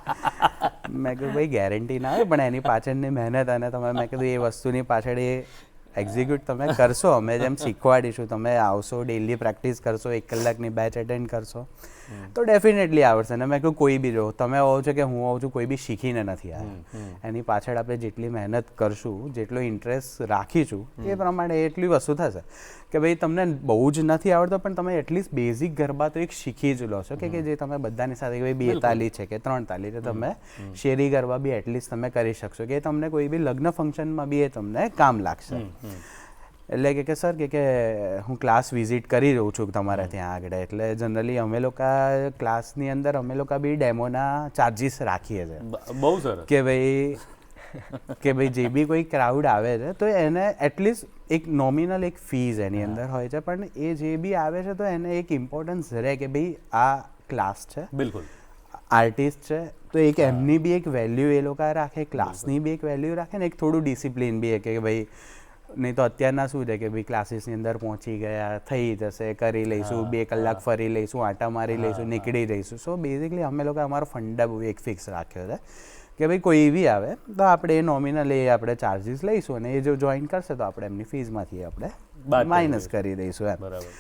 મેં કીધું ભાઈ ગેરંટી ના હોય પણ એની પાછળની મહેનત અને તમે, મેં કીધું એ વસ્તુની પાછળ એ એક્ઝિક્યુટ તમે કરશો, અમે જેમ શીખવાડીશું, તમે આવશો, ડેલી પ્રેક્ટિસ કરશો, 1 કલાકની બેચ અટેન્ડ કરશો તો ડેફિનેટલી આવડશે. અને મેં કહ્યું કોઈ બી જો તમે આવો છો કે હું આવું છું, કોઈ બી શીખીને નથી આવ્યા. એની પાછળ આપણે જેટલી મહેનત કરશું, જેટલો ઇન્ટરેસ્ટ રાખીશું એ પ્રમાણે એટલી વસ્તુ થશે કે ભાઈ તમને બહુ જ નથી આવડતો પણ તમે એટલીસ્ટ બેઝિક ગરબા તો એક શીખી જ લો છો કે જે તમે બધાની સાથે ભાઈ 2 તાલી છે કે 3 તાલી છે, તમે શેરી ગરબા બી એટલીસ્ટ તમે કરી શકશો કે તમને કોઈ બી લગ્ન ફંક્શનમાં બી એ તમને કામ લાગશે. એટલે કે સર કે હું ક્લાસ વિઝિટ કરી રહ્યું છું તમારા ત્યાં આગળ. એટલે જનરલી અમે લોકો ક્લાસની અંદર અમે લોકો બી ડેમોના ચાર્જીસ રાખીએ છીએ. બહુ સરસ. કે ભાઈ જે બી કોઈ ક્રાઉડ આવે છે તો એને એટલીસ્ટ એક નોમિનલ એક ફીઝ એની અંદર હોય છે, પણ એ જે બી આવે છે તો એને એક ઇમ્પોર્ટન્સ રહે કે ભાઈ આ ક્લાસ છે, બિલકુલ આર્ટિસ્ટ છે, તો એક એમની બી એક વેલ્યુ એ લોકો રાખે, ક્લાસની બી એક વેલ્યુ રાખે ને એક થોડું ડિસિપ્લિન બી કે ભાઈ નહીં તો અત્યારના શું છે કે ભાઈ ક્લાસીસની અંદર પહોંચી ગયા, થઈ જશે, કરી લઈશું, 2 કલાક ફરી લઈશું, આટા મારી લઈશું, નીકળી જઈશું. સો બેઝિકલી અમે લોકો અમારો ફંડા બહુ એક ફિક્સ રાખ્યો છે કે ભાઈ કોઈ બી આવે તો આપણે એ નોમિનલ એ આપણે ચાર્જીસ લઈશું અને એ જો જોઈન કરશે તો આપણે એમની ફીઝમાંથી આપણે માઇનસ કરી દઈશું એમ. બરાબર.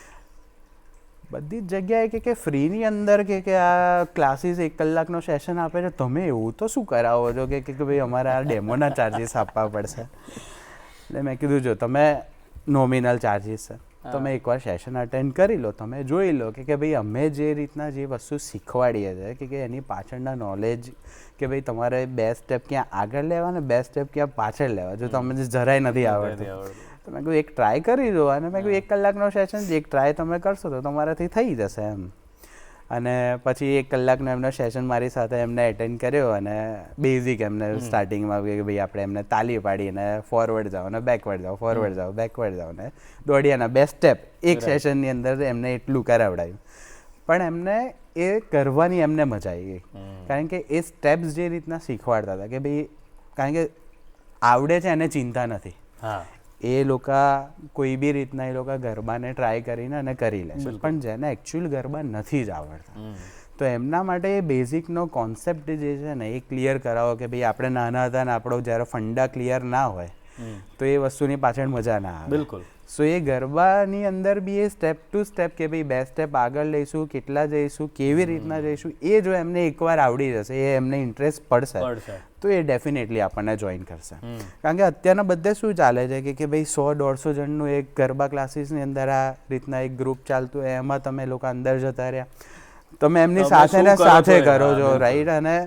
બધી જ જગ્યાએ કે ફ્રીની અંદર કે આ ક્લાસીસ 1 કલાકનો સેશન આપે છે, તમે એવું તો શું કરાવો છો કે ભાઈ અમારે આ ડેમોના ચાર્જીસ આપવા પડશે? એટલે મેં કીધું જો તમે નોમિનલ ચાર્જીસ છે, તમે એકવાર સેશન અટેન્ડ કરી લો, તમે જોઈ લો કે ભાઈ અમે જે રીતના જે વસ્તુ શીખવાડીએ છીએ કે એની પાછળના નોલેજ કે ભાઈ તમારે 2 સ્ટેપ ક્યાં આગળ લેવા ને 2 સ્ટેપ ક્યાં પાછળ લેવા, જો તમને જરાય નથી આવડતું તો મેં કહ્યું એક ટ્રાય કરી દો. અને મેં કહ્યું 1 કલાકનો સેશન એક ટ્રાય તમે કરશો તો તમારાથી થઈ જશે એમ. અને પછી 1 કલાકનો એમનો સેશન મારી સાથે એમને એટેન્ડ કર્યો અને બેઝિક એમને સ્ટાર્ટિંગમાં કે ભાઈ આપણે એમને તાલી પાડીને ફોરવર્ડ જાઓ ને બેકવર્ડ જાઓ, ફોરવર્ડ જાઓ, બેકવર્ડ જાઓ ને દોડિયાના 2 સ્ટેપ એક સેશનની અંદર એમને એટલું કરાવડાયું. પણ એમને એ કરવાની એમને મજા આવી ગઈ, કારણ કે એ સ્ટેપ્સ જે રીતના શીખવાડતા હતા કે ભાઈ, કારણ કે આવડે છે એને ચિંતા નથી, એ લોકો કોઈ બી રીતના એ લોકો ગરબાને ટ્રાય કરીને અને કરી લે છે. પણ જેને એકચ્યુઅલ ગરબા નથી જ આવડતા તો એમના માટે એ બેઝિકનો કોન્સેપ્ટ જે છે ને એ ક્લિયર કરાવો કે ભાઈ આપણે નાના હતા ને આપણો જ્યારે ફંડા ક્લિયર ના હોય તો એ વસ્તુની પાછળ મજા ના આવે. બિલકુલ. સો એ ગરબાની અંદર બી એ સ્ટેપ ટુ સ્ટેપ કે ભાઈ 2 સ્ટેપ આગળ લઈશું, કેટલા જઈશું, કેવી રીતના જઈશું, એ જો એમને એકવાર આવડી જશે, એ એમને ઇન્ટરેસ્ટ પડશે તો એ ડેફિનેટલી આપણને જોઈન કરશે. કારણ કે અત્યારના બધે શું ચાલે છે કે ભાઈ 100-150 જણનું એક ગરબા ક્લાસીસની અંદર આ રીતના એક ગ્રુપ ચાલતું હોય, એમાં તમે લોકો અંદર જતા રહ્યા, તમે એમની સાથે ને સાથે કરો છો, રાઈટ. અને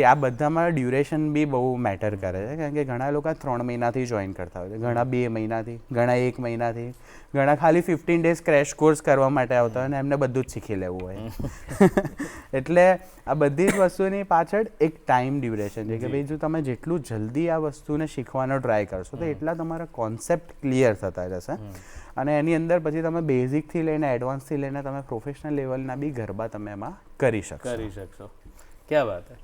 આ બધામાં ડ્યુરેશન બી બહુ મેટર કરે છે, કારણ કે ઘણા લોકો 3 મહિનાથી જોઈન કરતા હોય છે, ઘણા 2 મહિનાથી, ઘણા 1 મહિનાથી, ઘણા ખાલી 15 ડેઝ ક્રેશ કોર્સ કરવા માટે આવતા હોય અને એમને બધું જ શીખી લેવું હોય. એટલે આ બધી જ વસ્તુની પાછળ એક ટાઈમ ડ્યુરેશન છે કે ભાઈ જો તમે જેટલું જલ્દી આ વસ્તુને શીખવાનો ટ્રાય કરશો તો એટલા તમારા કોન્સેપ્ટ ક્લિયર થતા જશે. અને એની અંદર પછી તમે બેઝિકથી લઈને એડવાન્સથી લઈને તમે પ્રોફેશનલ લેવલના બી ગરબા તમે એમાં કરી શકશો. ક્યાં વાત છે.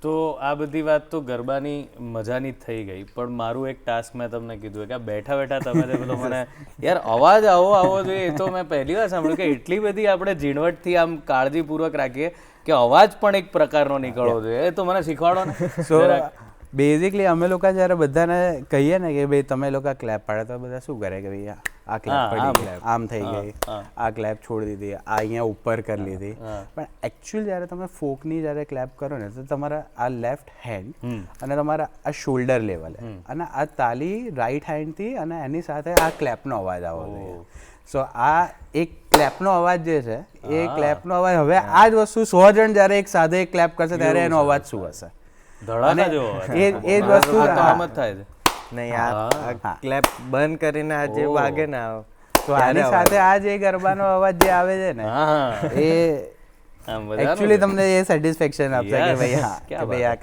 તો આ બધી વાત તો ગરબાની મજાની થઈ ગઈ, પણ મારું એક ટાસ્ક મેં તમને કીધું કે બેઠા બેઠા તમે પેલો મને યાર અવાજ આવો જોઈએ, એ તો મેં પહેલી વાર સાંભળ્યું કે એટલી બધી આપણે ઝીણવટથી આમ કાળજીપૂર્વક રાખીએ કે અવાજ પણ એક પ્રકારનો નીકળવો જોઈએ. એ તો મને શીખવાડો ને. સો બેઝિકલી અમે લોકો જ્યારે બધાને કહીએ ને કે ભાઈ તમે લોકો ક્લેપ પાડે તો બધા શું કરે કે ભાઈ આ ક્લેપ પડી, આમ થઈ ગઈ, આ ક્લેપ છોડી દીધી, આ અહીંયા ઉપર કરી લીધી. પણ એકચ્યુઅલ જ્યારે તમે ફોકની જ્યારે ક્લેપ કરો ને તો તમારા આ લેફ્ટ હેન્ડ અને તમારા આ શોલ્ડર લેવલે અને આ તાલી રાઈટ હેન્ડથી અને એની સાથે આ ક્લેપનો અવાજ આવવો જોઈએ. સો આ એક ક્લેપનો અવાજ જે છે એ ક્લેપનો અવાજ, હવે આ જ વસ્તુ 100 જણ જ્યારે એક સાથે એક ક્લેપ કરશે ત્યારે એનો અવાજ શું હશે? એ જ વસ્તુ આમ જ થાય છે. નહીં, આ ક્લેપ બંધ કરીને આ જે વાગે ને તો આની સાથે આ જે ગરબાનો અવાજ જે આવે છે ને એ એકચ્યુઅલી તમને એ સેટિસ્ફેક્શન આપશે કે ભાઈ હા કે ભાઈ આ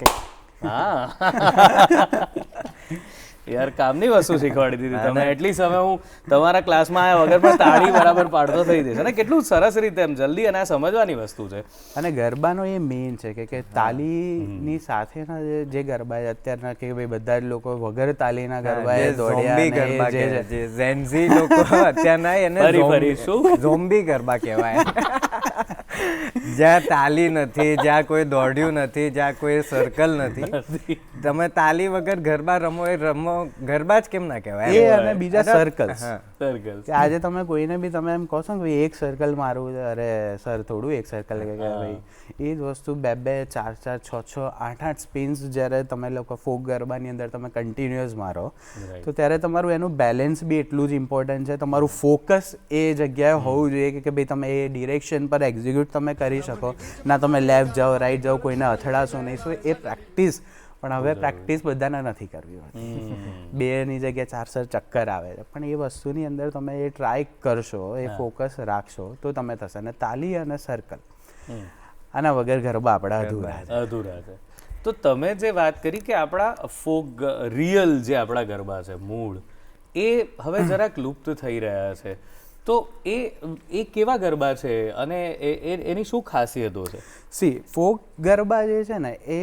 યાર કામની વસ્તુ શીખવાડી દીધી તમે. એટલી સમય હું તમારા ક્લાસમાં આવ્યા વગર પણ તાળી બરાબર પાડતો થઈ જશે. અને કેટલું સરસ રીતે એમ જલ્દી અને આ સમજવાની વસ્તુ છે. અને ગરબાનો એ મેઇન છે કે તાલીની સાથેના જે ગરબા છે અત્યારના કે ભાઈ બધા જ લોકો વગર તાલીના ગરબા ગરબા જે ઝેન્ઝી લોકો અત્યારના એને ઝોમ્બી ગરબા કહેવાય. જ્યાં તાલી નથી, જ્યાં કોઈ દોડ્યું નથી, જ્યાં કોઈ સર્કલ નથી, તમે તાલી વગર ગરબા રમો એ ગરબા જ કેમ ના કહેવાય? એ અને બીજા સર્કલ્સ. આજે તમે કોઈને બી તમે એમ કહો છો કે એક સર્કલ મારવું છે, અરે સર થોડું એક સર્કલ કે ભાઈ એ જ વસ્તુ 2-2, 4-4, 6-6, 8-8 સ્પિન્સ જ્યારે તમે લોકો ફોક ગરબાની અંદર તમે કન્ટિન્યુઅસ મારો તો ત્યારે તમારું એનું બેલેન્સ બી એટલું જ ઇમ્પોર્ટન્ટ છે. તમારું ફોકસ એ જગ્યાએ હોવું જોઈએ કે ભાઈ તમે એ ડિરેક્શન પર એક્ઝિક્યુટ તમે કરી શકો, ના તમે લેફ્ટ જાઓ રાઈટ જાઓ, કોઈને અથડાશો નહીં. સો એ પ્રેક્ટિસ, પણ હવે પ્રેક્ટિસ બધાને નથી કરવી હોતી. 2ની જગ્યાએ 4 ચક્કર આવે છે, પણ એ વસ્તુની અંદર તમે એ ટ્રાય કરશો, એ ફોકસ રાખશો તો તમે થશે. અને તાલી અને સર્કલ આના વગર ગરબા આપણા અધૂરા છે. તો તમે જે વાત કરી કે આપણા ફોક રિયલ જે આપણા ગરબા છે મૂળ, એ હવે જરાક લુપ્ત થઈ રહ્યા છે. તો એ કેવા ગરબા છે અને એની શું ખાસિયતો છે? સી ફોક ગરબા જે છે ને એ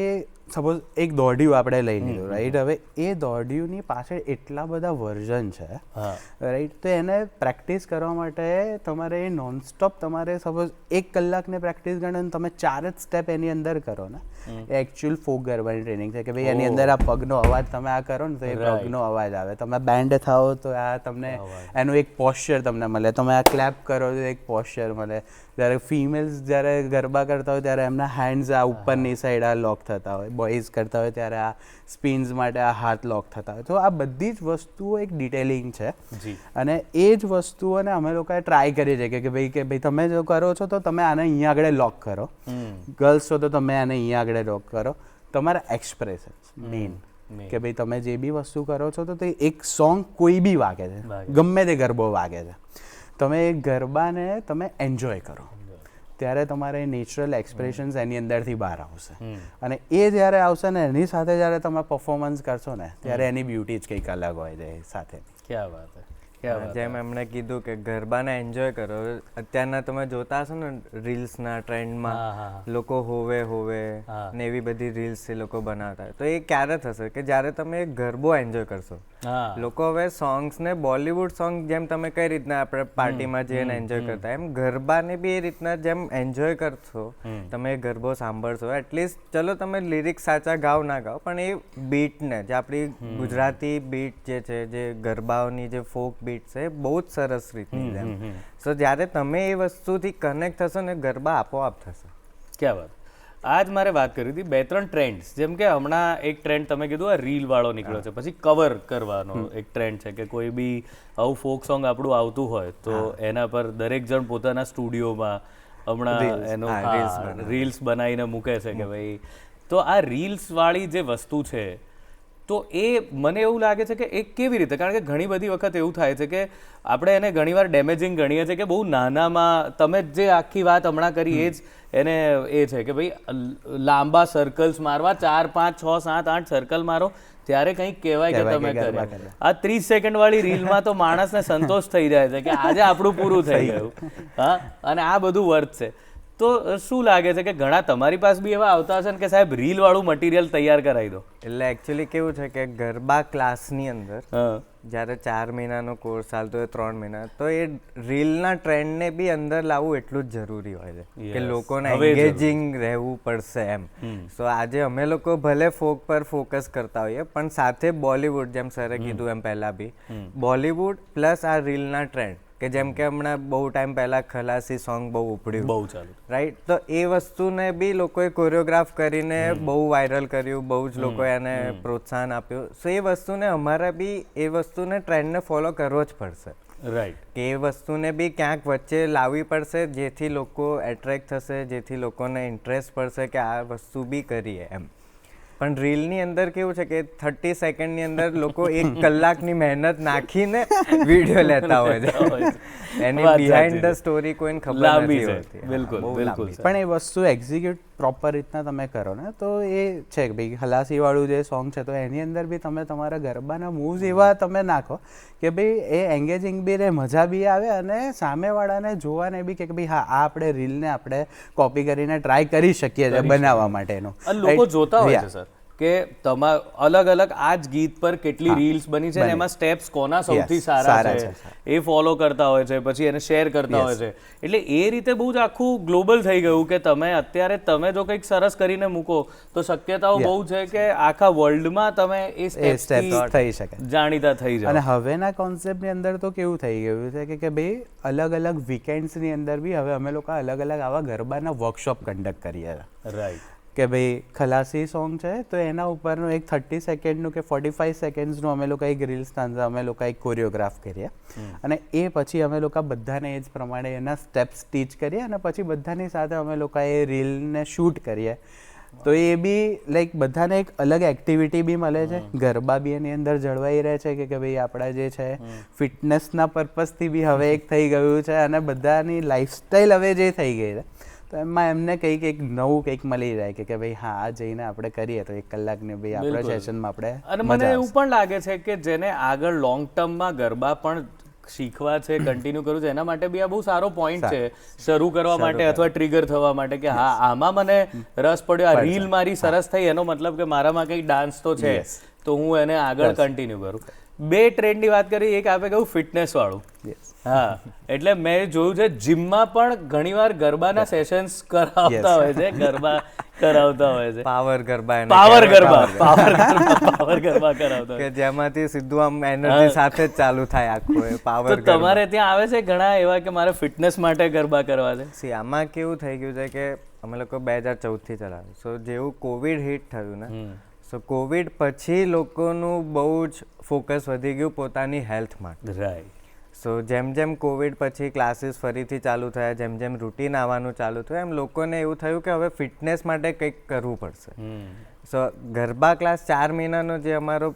સપોઝ એક દોઢિયું આપણે લઈ લીધું, રાઈટ. હવે એ દોઢિયુંની પાછળ એટલા બધા વર્ઝન છે, રાઈટ. તો એને પ્રેક્ટિસ કરવા માટે તમારે એ નોનસ્ટોપ તમારે સપોઝ 1 કલાકની પ્રેક્ટિસ ગણે તમે 4 જ સ્ટેપ એની અંદર કરો ને, એ એકચ્યુઅલ ફોક ગરબાની ટ્રેનિંગ છે કે ભાઈ એની અંદર આ પગનો અવાજ તમે આ કરો ને તો એ પગનો અવાજ આવે. તમે બેન્ડ થાઓ તો આ તમને એનું એક પોસ્ચર તમને મળે, તમે આ ક્લેપ કરો તો એક પોસ્ચર મળે. જ્યારે ફિમેલ્સ જ્યારે ગરબા કરતા હોય ત્યારે એમના હેન્ડ્સ આ ઉપરની સાઈડ આ લોક થતા હોય, બોયઝ કરતા હોય ત્યારે આ સ્પિન્સ માટે આ હાથ લોક થતા હોય. તો આ બધી જ વસ્તુઓ એક ડિટેલિંગ છે અને એ જ વસ્તુઓને અમે લોકોએ ટ્રાય કરી છે કે ભાઈ તમે જો કરો છો તો તમે આને અહીંયા આગળ લોક કરો, ગર્લ્સ છો તો તમે આને અહીંયા આગળ લોક કરો. તમારા એક્સપ્રેશન્સ મેઇન કે ભાઈ તમે જે બી વસ્તુ કરો છો તો એક સોંગ કોઈ બી વાગે છે, ગમે તે ગરબો વાગે છે, તમે એ ગરબાને તમે એન્જોય કરો ત્યારે તમારે નેચરલ એક્સપ્રેશન્સ એની અંદરથી બહાર આવશે. અને એ જ્યારે આવશે ને એની સાથે જ્યારે તમે પરફોર્મન્સ કરશો ને ત્યારે એની બ્યુટી જ કંઈક અલગ હોય છે સાથે. ક્યાં વાત છે. જેમ એમણે કીધું કે ગરબાને એન્જોય કરો. અત્યારના તમે જોતા હશો ને રીલ્સના ટ્રેન્ડમાં લોકો હોવે ને એવી બધી રીલ્સ એ લોકો બનાવતા હોય. તો એ ક્યારે થશે કે જ્યારે તમે ગરબો એન્જોય કરશો. લોકો હવે સોંગ્સ ને બોલિવૂડ સોંગ જેમ તમે કઈ રીતના આપણે પાર્ટીમાં જઈને એન્જોય કરતા એમ ગરબાને બી એ રીતના જેમ એન્જોય કરશો તમે ગરબો સાંભળશો. એટલીસ્ટ ચલો તમે લિરિક્સ સાચા ગાઓ ના ગાઓ પણ એ બીટને જે આપણી ગુજરાતી બીટ જે છે, જે ગરબાઓની જે ફોક બીટ બીટ છે એ બહુ જ સરસ રીતની છે એમ. સો જ્યારે તમે એ વસ્તુથી કનેક્ટ થશો ને ગરબા આપોઆપ થશે. ક્યાં વાત. આજ મારે વાત કરી હતી 2-3 ટ્રેન્ડ્સ, જેમ કે હમણાં એક ટ્રેન્ડ તમે કીધું આ રીલ વાળો નીકળ્યો છે, પછી કવર કરવાનો એક ટ્રેન્ડ છે કે કોઈ બી આવું ફોક સોંગ આપણું આવતું હોય તો એના પર દરેક જણ પોતાના સ્ટુડિયોમાં હમણાં એનો રીલ્સ બનાવીને મૂકે છે કે ભાઈ. તો આ રીલ્સ વાળી જે વસ્તુ છે તો એ મને એવું લાગે છે કે એ કેવી રીતે, કારણ કે ઘણી બધી વખત એવું થાય છે કે આપણે એને ઘણીવાર ડેમેજિંગ ગણીએ છીએ કે બહુ નાનામાં, તમે જે આખી વાત હમણાં કરી એ જ એને એ છે કે ભાઈ લાંબા સર્કલ્સ મારવા, 4, 5, 6, 7, 8 સર્કલ મારો ત્યારે કંઈક કહેવાય કે તમે કરે. આ 30 સેકન્ડ વાળી રીલમાં તો માણસને સંતોષ થઈ જાય છે કે આજે આપણું પૂરું થઈ ગયું. હા, અને આ બધું વર્થ છે. તો શું લાગે છે કે ઘણા તમારી પાસે બી એવા આવતા હશે ને કે સાહેબ રીલ વાળું મટીરિયલ તૈયાર કરાવી દો? એટલે એકચ્યુઅલી કેવું છે કે ગરબા ક્લાસની અંદર જ્યારે 4 મહિનાનો કોર્સ ચાલતો હોય, 3 મહિના, તો એ રીલના ટ્રેન્ડને બી અંદર લાવવું એટલું જ જરૂરી હોય છે કે લોકોને એન્ગેજિંગ રહેવું પડશે એમ. સો આજે અમે લોકો ભલે ફોક પર ફોકસ કરતા હોઈએ પણ સાથે બોલિવૂડ, જેમ સરે કીધું એમ પહેલાં બી, બોલિવૂડ પ્લસ આ રીલના ટ્રેન્ડ કે જેમ કે હમણાં બહુ ટાઈમ પહેલાં ખલાસી સોંગ બહુ ઉપડ્યું, બહુ ચાલુ, રાઈટ? તો એ વસ્તુને બી લોકોએ કોરિયોગ્રાફ કરીને બહુ વાયરલ કર્યું, બહુ જ લોકોએ એને પ્રોત્સાહન આપ્યું. સો એ વસ્તુને અમારે બી એ વસ્તુને ટ્રેન્ડને ફોલો કરવો જ પડશે. રાઈટ. કે એ વસ્તુને બી ક્યાંક વચ્ચે લાવવી પડશે જેથી લોકો એટ્રેક્ટ થશે, જેથી લોકોને ઇન્ટરેસ્ટ પડશે કે આ વસ્તુ બી કરીએ એમ. પણ રીલની અંદર કેવું છે કે 30 સેકન્ડની અંદર લોકો 1 કલાકની મહેનત નાખીને વિડીયો લેતા હોય છે. એની બિહાઇન્ડ ધ સ્ટોરી કોઈને ખબર નથી હોતી. બિલકુલ બિલકુલ. પણ એ વસ્તુ એક્ઝિક્યુટ પ્રોપર રીતના તમે કરો ને તો એ છે કે ભાઈ ખલાસી વાળું જે સોંગ છે તો એની અંદર બી તમે તમારા ગરબાના મૂવ્સ એવા તમે નાખો કે ભાઈ એ એન્ગેજિંગ બી રહે, મજા બી આવે અને સામેવાળાને જોવાને બી કે ભાઈ હા આ આપણે રીલને આપણે કોપી કરીને ટ્રાય કરી શકીએ છીએ બનાવવા માટેનું. લોકો જોતા હોય છે સર કે અલગ અલગ આ જ ગીત પર કેટલી રીલ્સ બની છે ને એમાં સ્ટેપ્સ કોના સૌથી સારા છે એ ફોલો કરતા હોય છે, પછી એને શેર કરતા હોય છે. એટલે એ રીતે બહુ જ આખું ગ્લોબલ થઈ ગયું કે અત્યારે તમે જો કંઈક સરસ કરીને મૂકો તો શક્યતાઓ બહુ છે કે આખા વર્લ્ડમાં તમે એ સ્ટેપ્સ થઈ શકે, જાણીતા થઈ જાય. અને હવેના કોન્સેપ્ટની અંદર તો કેવું થઈ ગયું છે કે ભાઈ અલગ અલગ વીકેન્ડ્સની અંદર બી હવે અમે લોકો અલગ અલગ આવા ગરબાના વર્કશોપ કન્ડક્ટ કરીએ છીએ. રાઈટ. કે ભાઈ ખલાસી સોંગ છે તો એના ઉપરનું એક 30 સેકન્ડનું કે 45 સેકન્ડ્સનું અમે લોકો એક રીલ્સ તાંજા અમે લોકો એક કોરિયોગ્રાફ કરીએ અને એ પછી અમે લોકો બધાને એ જ પ્રમાણે એના સ્ટેપ્સ ટીચ કરીએ અને પછી બધાની સાથે અમે લોકો એ રીલને શૂટ કરીએ. તો એ બી લાઈક બધાને એક અલગ એક્ટિવિટી બી મળે છે, ગરબા બી એની અંદર જળવાઈ રહે છે કે ભાઈ આપણા જે છે ફિટનેસના પર્પઝથી બી હવે એક થઈ ગયું છે અને બધાની લાઈફસ્ટાઈલ હવે જે થઈ ગઈ છે તો એમાં એમને કંઈક એક નવું કંઈક મળી જાય કે ભાઈ હા આ જઈને આપણે કરીએ તો 1 કલાકની ભાઈ આપણા સેશનમાં આપણે. અને મને એવું પણ લાગે છે કે જેને આગળ લોંગ ટર્મમાં ગરબા પણ શીખવા છે, કન્ટિન્યુ કરવું છે, એના માટે બી આ બહુ સારો પોઈન્ટ છે શરૂ કરવા માટે અથવા ટ્રિગર થવા માટે કે હા આમાં મને રસ પડ્યો, આ રીલ મારી સરસ થઈ એનો મતલબ કે મારામાં કંઈક ડાન્સ તો છે તો હું એને આગળ કન્ટિન્યુ કરું. 2 ટ્રેન્ડની વાત કરી, એક આપે કહ્યું ફિટનેસ વાળું. હા, એટલે મેં જોયું છે જીમમાં પણ ઘણીવાર ગરબાના સેશન્સ કરાવતા હોય છે, ગરબા કરાવતા હોય છે, પાવર ગરબા કરાવતા હોય કે જેમાંથી સીધું આમ એનર્જી સાથે જ ચાલુ થાય આખું એ પાવર. તો તમારે ત્યાં આવે છે ઘણા એવા કે મારે ફિટનેસ માટે ગરબા કરવા છે? સી આમાં કેવું થઈ ગયું છે કે અમે લોકો 2014 થી ચલાવ્યું. સો જેવું કોવિડ હિટ થયું ને, સો કોવિડ પછી લોકોનું બહુ જ ફોકસ વધી ગયું પોતાની હેલ્થ માટે. રાઈટ. સો જેમ જેમ કોવિડ પછી ક્લાસીસ ફરીથી ચાલુ થયા, જેમ જેમ રૂટીન આવવાનું ચાલુ થયું, એમ લોકોને એવું થયું કે હવે ફિટનેસ માટે કંઈક કરવું પડશે. સો ગરબા ક્લાસ 4 મહિનાનો જે અમારો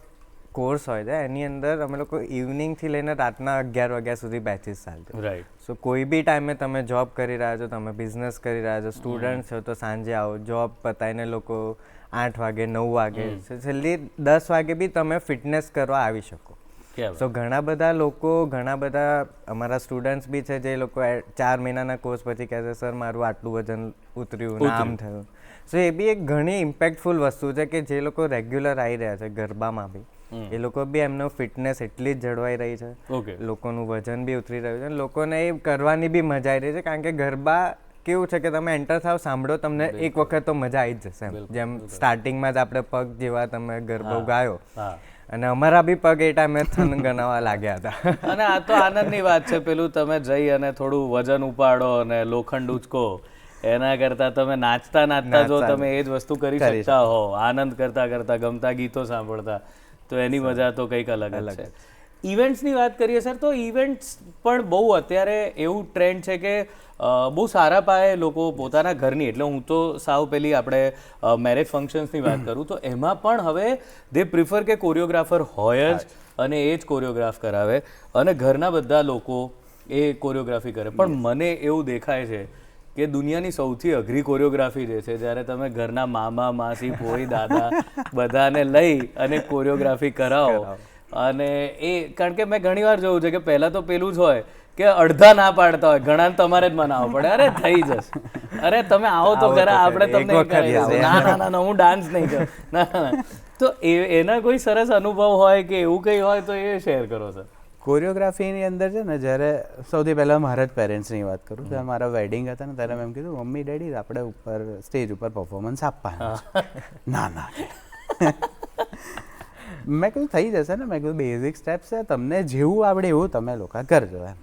કોર્સ હોય છે એની અંદર અમે લોકો ઇવનિંગથી લઈને રાતના 11 વાગ્યા સુધી બેચીસ ચાલતી. રાઈટ. સો કોઈ બી ટાઈમે તમે જોબ કરી રહ્યા છો, તમે બિઝનેસ કરી રહ્યા છો, સ્ટુડન્ટ છો તો સાંજે આવો, જોબ પતાવીને લોકો 8 વાગે 9 વાગે છેલ્લી 10 વાગે બી તમે ફિટનેસ કરવા આવી શકો. સો ઘણા બધા લોકો, ઘણા બધા અમારા સ્ટુડન્ટ્સ બી છે જે લોકો 4 મહિનાના કોર્સ પછી કહે છે સર મારું આટલું વજન ઉતર્યું, આમ થયું. સો એ બી એક ઘણી ઇમ્પેક્ટફુલ વસ્તુ છે કે જે લોકો રેગ્યુલર આવી રહ્યા છે ગરબામાં બી, એ લોકો બી એમનો ફિટનેસ એટલી જ જળવાઈ રહી છે, લોકોનું વજન બી ઉતરી રહ્યું છે, લોકોને એ કરવાની બી મજા આવી રહી છે. કારણ કે ગરબા કેવું છે કે તમે એન્ટર થાવ, સાંભળો, તમને એક વખત તો મજા આવી જ જશે. જેમ સ્ટાર્ટિંગમાં જ આપણે પગ જેવા તમે ગરબો ગાયો અને અમારા બી પગ એ ટાઈમે થનગનાવા લાગ્યા હતા. અને આ તો આનંદની વાત છે, પેલું તમે જઈ અને થોડું વજન ઉપાડો અને લોખંડ ઉચકો એના કરતા તમે નાચતા જો તમે એ જ વસ્તુ કરી શકતા હો, આનંદ કરતા કરતા ગમતા ગીતો સાંભળતા, તો એની મજા તો કંઈક અલગ છે. ઇવેન્ટ્સની વાત કરીએ સર, તો ઇવેન્ટ્સ પણ બહુ અત્યારે એવું ટ્રેન્ડ છે કે બહુ સારા પાયે લોકો પોતાના ઘરની, એટલે હું તો સાવ પેલી આપણે મેરેજ ફંક્શન્સની વાત કરું તો એમાં પણ હવે દે પ્રિફર કે કોરિયોગ્રાફર હોય જ અને એ જ કોરિયોગ્રાફ કરાવે અને ઘરના બધા લોકો એ કોરિયોગ્રાફી કરે. પણ મને એવું દેખાય છે કે દુનિયાની સૌથી અઘરી કોરિયોગ્રાફી જે છે, જ્યારે તમે ઘરના મામા માસી ફોઈ દાદા બધાને લઈ અને કોરિયોગ્રાફી કરાવો. અને એ કારણ કે મેં ઘણી વાર જોયું છે કે પહેલાં તો પેલું જ હોય કે અડધા ના પાડતા હોય, ઘણા તમારે જ મનાવવો પડે, અરે થઈ જશે, અરે તમે આવો તો ખરા, આપણે તમને ના ના ના હું ડાન્સ નહીં કરું, ના. તો એના કોઈ સરસ અનુભવ હોય કે એવું કંઈ હોય તો એ શેર કરો સર. કોરિયોગ્રાફીની અંદર છે ને, જ્યારે સૌથી પહેલાં મારા જ પેરેન્ટ્સની વાત કરું, ત્યારે મારા વેડિંગ હતા ને ત્યારે મેં એમ કીધું મમ્મી ડેડી આપણે ઉપર સ્ટેજ ઉપર પરફોર્મન્સ આપવાના. ના ના મેં કીધું થઈ જશે ને, મેં કીધું બેઝિક સ્ટેપ્સ છે, તમને જેવું આવડે એવું તમે લોકો કરજો એમ.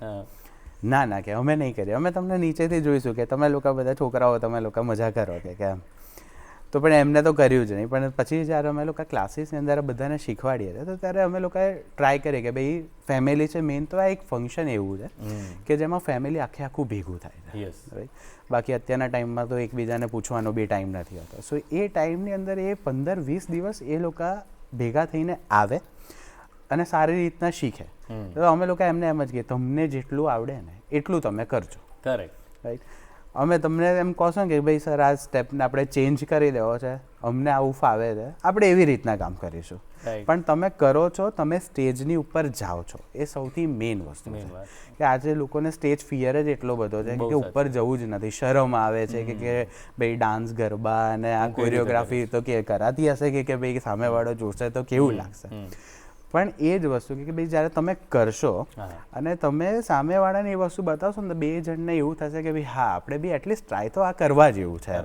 ના ના કે અમે નહીં કરીએ, અમે તમને નીચેથી જોઈશું કે તમે લોકો બધા છોકરાઓ તમે લોકો મજા કરો કે કેમ. તો પણ એમને તો કર્યું જ નહીં. પણ પછી જ્યારે અમે લોકો ક્લાસીસની અંદર બધાને શીખવાડીએ છીએ તો ત્યારે અમે લોકોએ ટ્રાય કરીએ કે ભાઈ ફેમિલી છે મેઇન, તો આ એક ફંક્શન એવું છે કે જેમાં ફેમિલી આખું ભેગું થાય છે. બાકી અત્યારના ટાઈમમાં તો એકબીજાને પૂછવાનો બી ટાઈમ નથી હોતો. સો એ ટાઈમની અંદર એ 15-20 દિવસ એ લોકો ભેગા થઈને આવે અને સારી રીતના શીખે. તો અમે લોકો એમને એમ જ કહીએ તમને જેટલું આવડે ને એટલું તમે કરજો. Correct, right. અમે તમને એમ કહો છો કે ભાઈ સર આ સ્ટેપને આપણે ચેન્જ કરી દેવો છે, અમને આવું ફાવે છે, આપણે એવી રીતના કામ કરીશું. પણ તમે કરો છો, તમે સ્ટેજની ઉપર જાઓ છો, એ સૌથી મેઇન વસ્તુ છે. કે આજે લોકોને સ્ટેજ ફિયર જ એટલો બધો છે કે ઉપર જવું જ નથી, શરમ આવે છે કે ભાઈ ડાન્સ ગરબા અને આ કોરિયોગ્રાફી તો કે કરાતી હશે કે ભાઈ સામેવાળો જોશે તો કેવું લાગશે. પણ એ જ વસ્તુ કે ભાઈ જ્યારે તમે કરશો અને તમે સામેવાળાને એ વસ્તુ બતાવશો ને તો બે જણને એવું થશે કે ભાઈ હા આપણે બી એટલીસ્ટ ટ્રાય તો આ કરવા જેવું છે.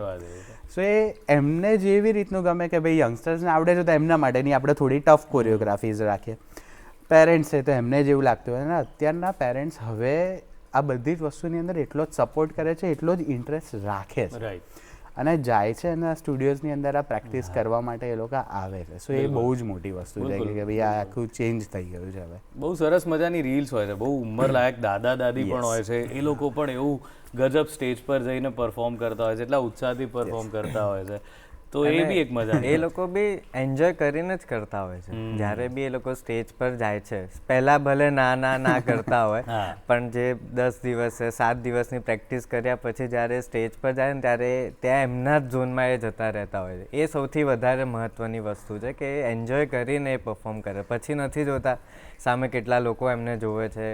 સો એ એમને જેવી રીતનું ગમે કે ભાઈ યંગસ્ટર્સને આવડે છે તો એમના માટેની આપણે થોડી ટફ કોરિયોગ્રાફીઝ રાખીએ. પેરેન્ટ્સ છે તો એમને જેવું લાગતું હોય ને, અત્યારના પેરેન્ટ્સ હવે આ બધી જ વસ્તુની અંદર એટલો જ સપોર્ટ કરે છે, એટલો જ ઇન્ટરેસ્ટ રાખે છે અને જાય છે અને સ્ટુડિયોઝની અંદર આ પ્રેક્ટિસ કરવા માટે એ લોકો આવે છે. સો એ બહુ જ મોટી વસ્તુ છે કે ભાઈ આ આખું ચેન્જ થઈ ગયું છે હવે. બહુ સરસ મજાની રીલ્સ હોય છે, બહુ ઉંમરલાયક દાદા દાદી પણ હોય છે, એ લોકો પણ એવું ગજબ સ્ટેજ પર જઈને પરફોર્મ કરતા હોય છે, એટલા ઉત્સાહથી પરફોર્મ કરતા હોય છે. તો એ બી એક મજા, એ લોકો બી એન્જોય કરીને જ કરતા હોય છે. જ્યારે બી એ લોકો સ્ટેજ પર જાય છે, પહેલા ભલે ના કરતા હોય, પણ જે 10 દિવસ 7 દિવસની પ્રેક્ટિસ કર્યા પછી જ્યારે સ્ટેજ પર જાય ને ત્યારે ત્યાં એમના જ ઝોનમાં એ જતા રહેતા હોય છે. એ સૌથી વધારે મહત્વની વસ્તુ છે કે એન્જોય કરીને એ પરફોર્મ કરે. પછી નથી જોતા સામે કેટલા લોકો એમને જોવે છે,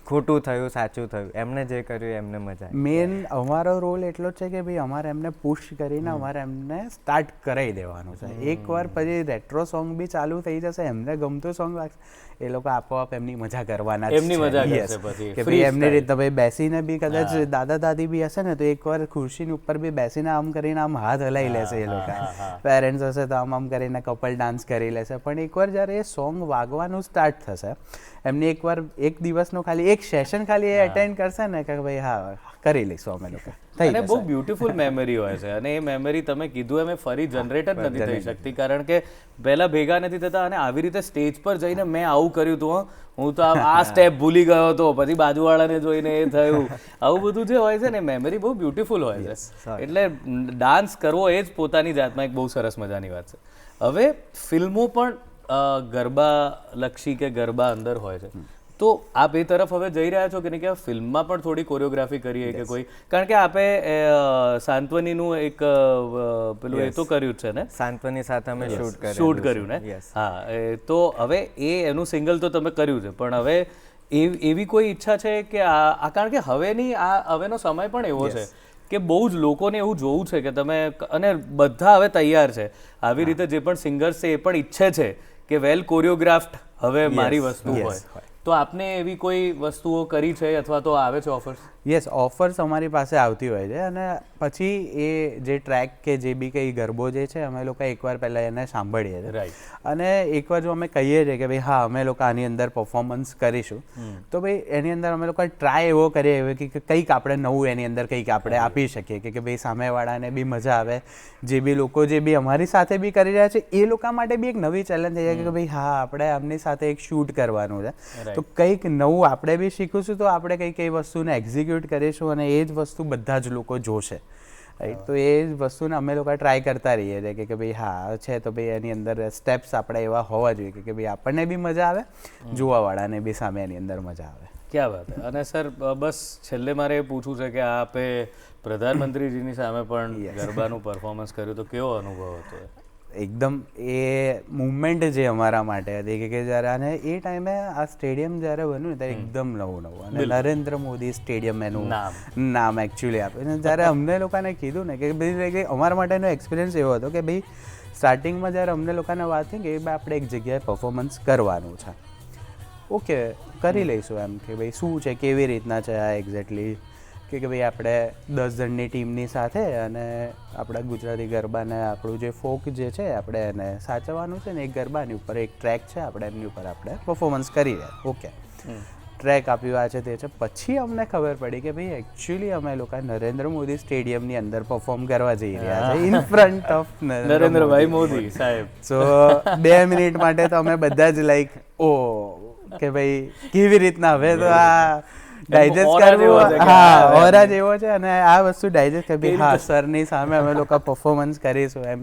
ખોટું થયું સાચું થયું, એમને જે કર્યું એમને મજા. મેન અમારો રોલ એટલો જ છે કે ભાઈ અમારે એમને પુશ કરીને અમારે એમને સ્ટાર્ટ કરાવી દેવાનું છે. એકવાર પછી રેટ્રો સોંગ બી ચાલુ થઈ જશે, એમને ગમતું સોંગ લાગશે, એ લોકો આપોઆપ એમની મજા કરવાના જ છે. એમની મજા કરશે પછી કે ભાઈ એમની રીતે ભાઈ બેસીને બી કદાચ દાદા દાદી બી હશે ને તો એકવાર ખુરશીની ઉપર બી બેસીને આમ કરીને આમ હાથ હલાવી લેશે એ લોકો. પેરેન્ટ્સ હશે તો આમ કરીને કપલ ડાન્સ કરી લેશે. પણ એકવાર જ્યારે એ સોંગ વાગવાનું સ્ટાર્ટ થશે, એમને એકવાર એક દિવસનો ખાલી એક સેશન ખાલી એ અટેન્ડ કરશે ને કે ભાઈ હા કરી લઈશું અમે લોકો. અને બહુ બ્યુટીફુલ મેમરી હોય છે અને એ મેમરી તમે કીધું એમ ફરી જનરેટ જ નથી થઈ શકતી, કારણ કે પહેલા ભેગા નથી થતા. અને આવી રીતે સ્ટેજ પર જઈને મેં આવું કર્યું હતું, હું તો આ સ્ટેપ ભૂલી ગયો હતો, પછી બાજુવાળાને જોઈને એ થયું, આવું બધું જે હોય છે ને મેમરી બહુ બ્યુટીફુલ હોય છે. એટલે ડાન્સ કરવો એ જ પોતાની જાતમાં એક બહુ સરસ મજાની વાત છે. હવે ફિલ્મો પણ ગરબા લક્ષી કે ગરબા અંદર હોય છે, તો આપ એ તરફ હવે જઈ રહ્યા છો કે નહીં કે ફિલ્મમાં પણ થોડી કોરિયોગ્રાફી કરીએ કે કોઈ, કારણ કે આપે સાંત્વનીનું એક પેલું એ તો કર્યું છે ને, સાંત્વની સાથે અમે શૂટ કર્યું ને. હા, તો હવે એનું સિંગલ તો તમે કર્યું છે, પણ હવે એવી કોઈ ઈચ્છા છે કે આ કારણ કે હવેનો સમય પણ એવો છે કે બહુ જ લોકોને એવું જોવું છે કે તમે, અને બધા હવે તૈયાર છે આવી રીતે જે પણ સિંગર્સ છે એ પણ ઈચ્છે છે કે વેલ કોરિયોગ્રાફ્ડ હવે મારી વસ્તુ હોય. તો આપને એવી કોઈ વસ્તુઓ કરી છે અથવા તો આવે છે ઓફર્સ? યસ ઓફર્સ અમારી પાસે આવતી હોય છે અને પછી એ જે ટ્રેક કે જે બી કંઈ ગરબો જે છે અમે લોકો એકવાર પહેલાં એને સાંભળીએ છીએ રાઈટ અને એકવાર જો અમે કહીએ છીએ કે ભાઈ હા અમે લોકો આની અંદર પરફોર્મન્સ કરીશું તો ભાઈ એની અંદર અમે લોકો ટ્રાય એવો કરીએ એવો કે કંઈક આપણે નવું એની અંદર કંઈક આપણે આપી શકીએ કે ભાઈ સામેવાળાને બી મજા આવે, જે બી લોકો જે બી અમારી સાથે બી કરી રહ્યા છે એ લોકો માટે બી એક નવી ચેલેન્જ થઈ જાય કે ભાઈ હા આપણે આમની સાથે એક શૂટ કરવાનું છે તો કંઈક નવું આપણે બી શીખીશું તો આપણે કંઈક એ વસ્તુને એક્ઝિક્યુટ કરીશું અને એ જ વસ્તુ બધા જ લોકો જોશે રાઈટ. તો એ જ વસ્તુને અમે લોકો ટ્રાય કરતા રહીએ છીએ કે ભાઈ હા છે તો ભાઈ એની અંદર સ્ટેપ્સ આપણે એવા હોવા જોઈએ કે ભાઈ આપણને બી મજા આવે, જોવાવાળાને બી સામે એની અંદર મજા આવે. ક્યાં વાત છે. અને સર બસ છેલ્લે મારે એ પૂછવું છે કે આપે પ્રધાનમંત્રીજીની સામે પણ ગરબાનું પરફોર્મન્સ કર્યું તો કેવો અનુભવ હતો? એકદમ એ મુવમેન્ટ જે અમારા માટે હતી કે જ્યારે અને એ ટાઈમે આ સ્ટેડિયમ જ્યારે બન્યું ને ત્યારે એકદમ નવું અને નરેન્દ્ર મોદી સ્ટેડિયમ એનું નામ એકચ્યુઅલી આપ્યું અને જ્યારે અમને લોકોને કીધું ને કે ભાઈ અમારા માટેનો એક્સપિરિયન્સ એવો હતો કે ભાઈ સ્ટાર્ટિંગમાં જ્યારે અમને લોકોને વાત થઈ કે ભાઈ આપણે એક જગ્યાએ પરફોર્મન્સ કરવાનું છે, ઓકે કરી લઈશું એમ કે ભાઈ શું છે કેવી રીતના છે આ એક્ઝેક્ટલી કે ભાઈ આપણે 10 જણની ટીમની સાથે અને આપણા ગુજરાતી ગરબાને આપણું જે ફોક જે છે આપણે એને સાચવવાનું છે ને એક ગરબાની ઉપર એક ટ્રેક છે આપણે એમની ઉપર આપણે પરફોર્મન્સ કરી રહ્યા. ઓકે ટ્રેક આપ્યું આ છે તે છે. પછી અમને ખબર પડી કે ભાઈ એકચ્યુઅલી અમે લોકો નરેન્દ્ર મોદી સ્ટેડિયમની અંદર પરફોર્મ કરવા જઈ રહ્યા છે in front of Narendrabhai Modi સાહેબ. સો 2 મિનિટ માટે તો અમે બધા જ લાઈક ઓ કે ભાઈ કેવી રીતના હવે તો આ ડાયજેસ્ટ કરવું, હા ઓરા જેવો છે અને આ વસ્તુ ડાયજેસ્ટ કરવી, હા સરની સામે અમે લોકો પરફોર્મન્સ કરીશું એમ.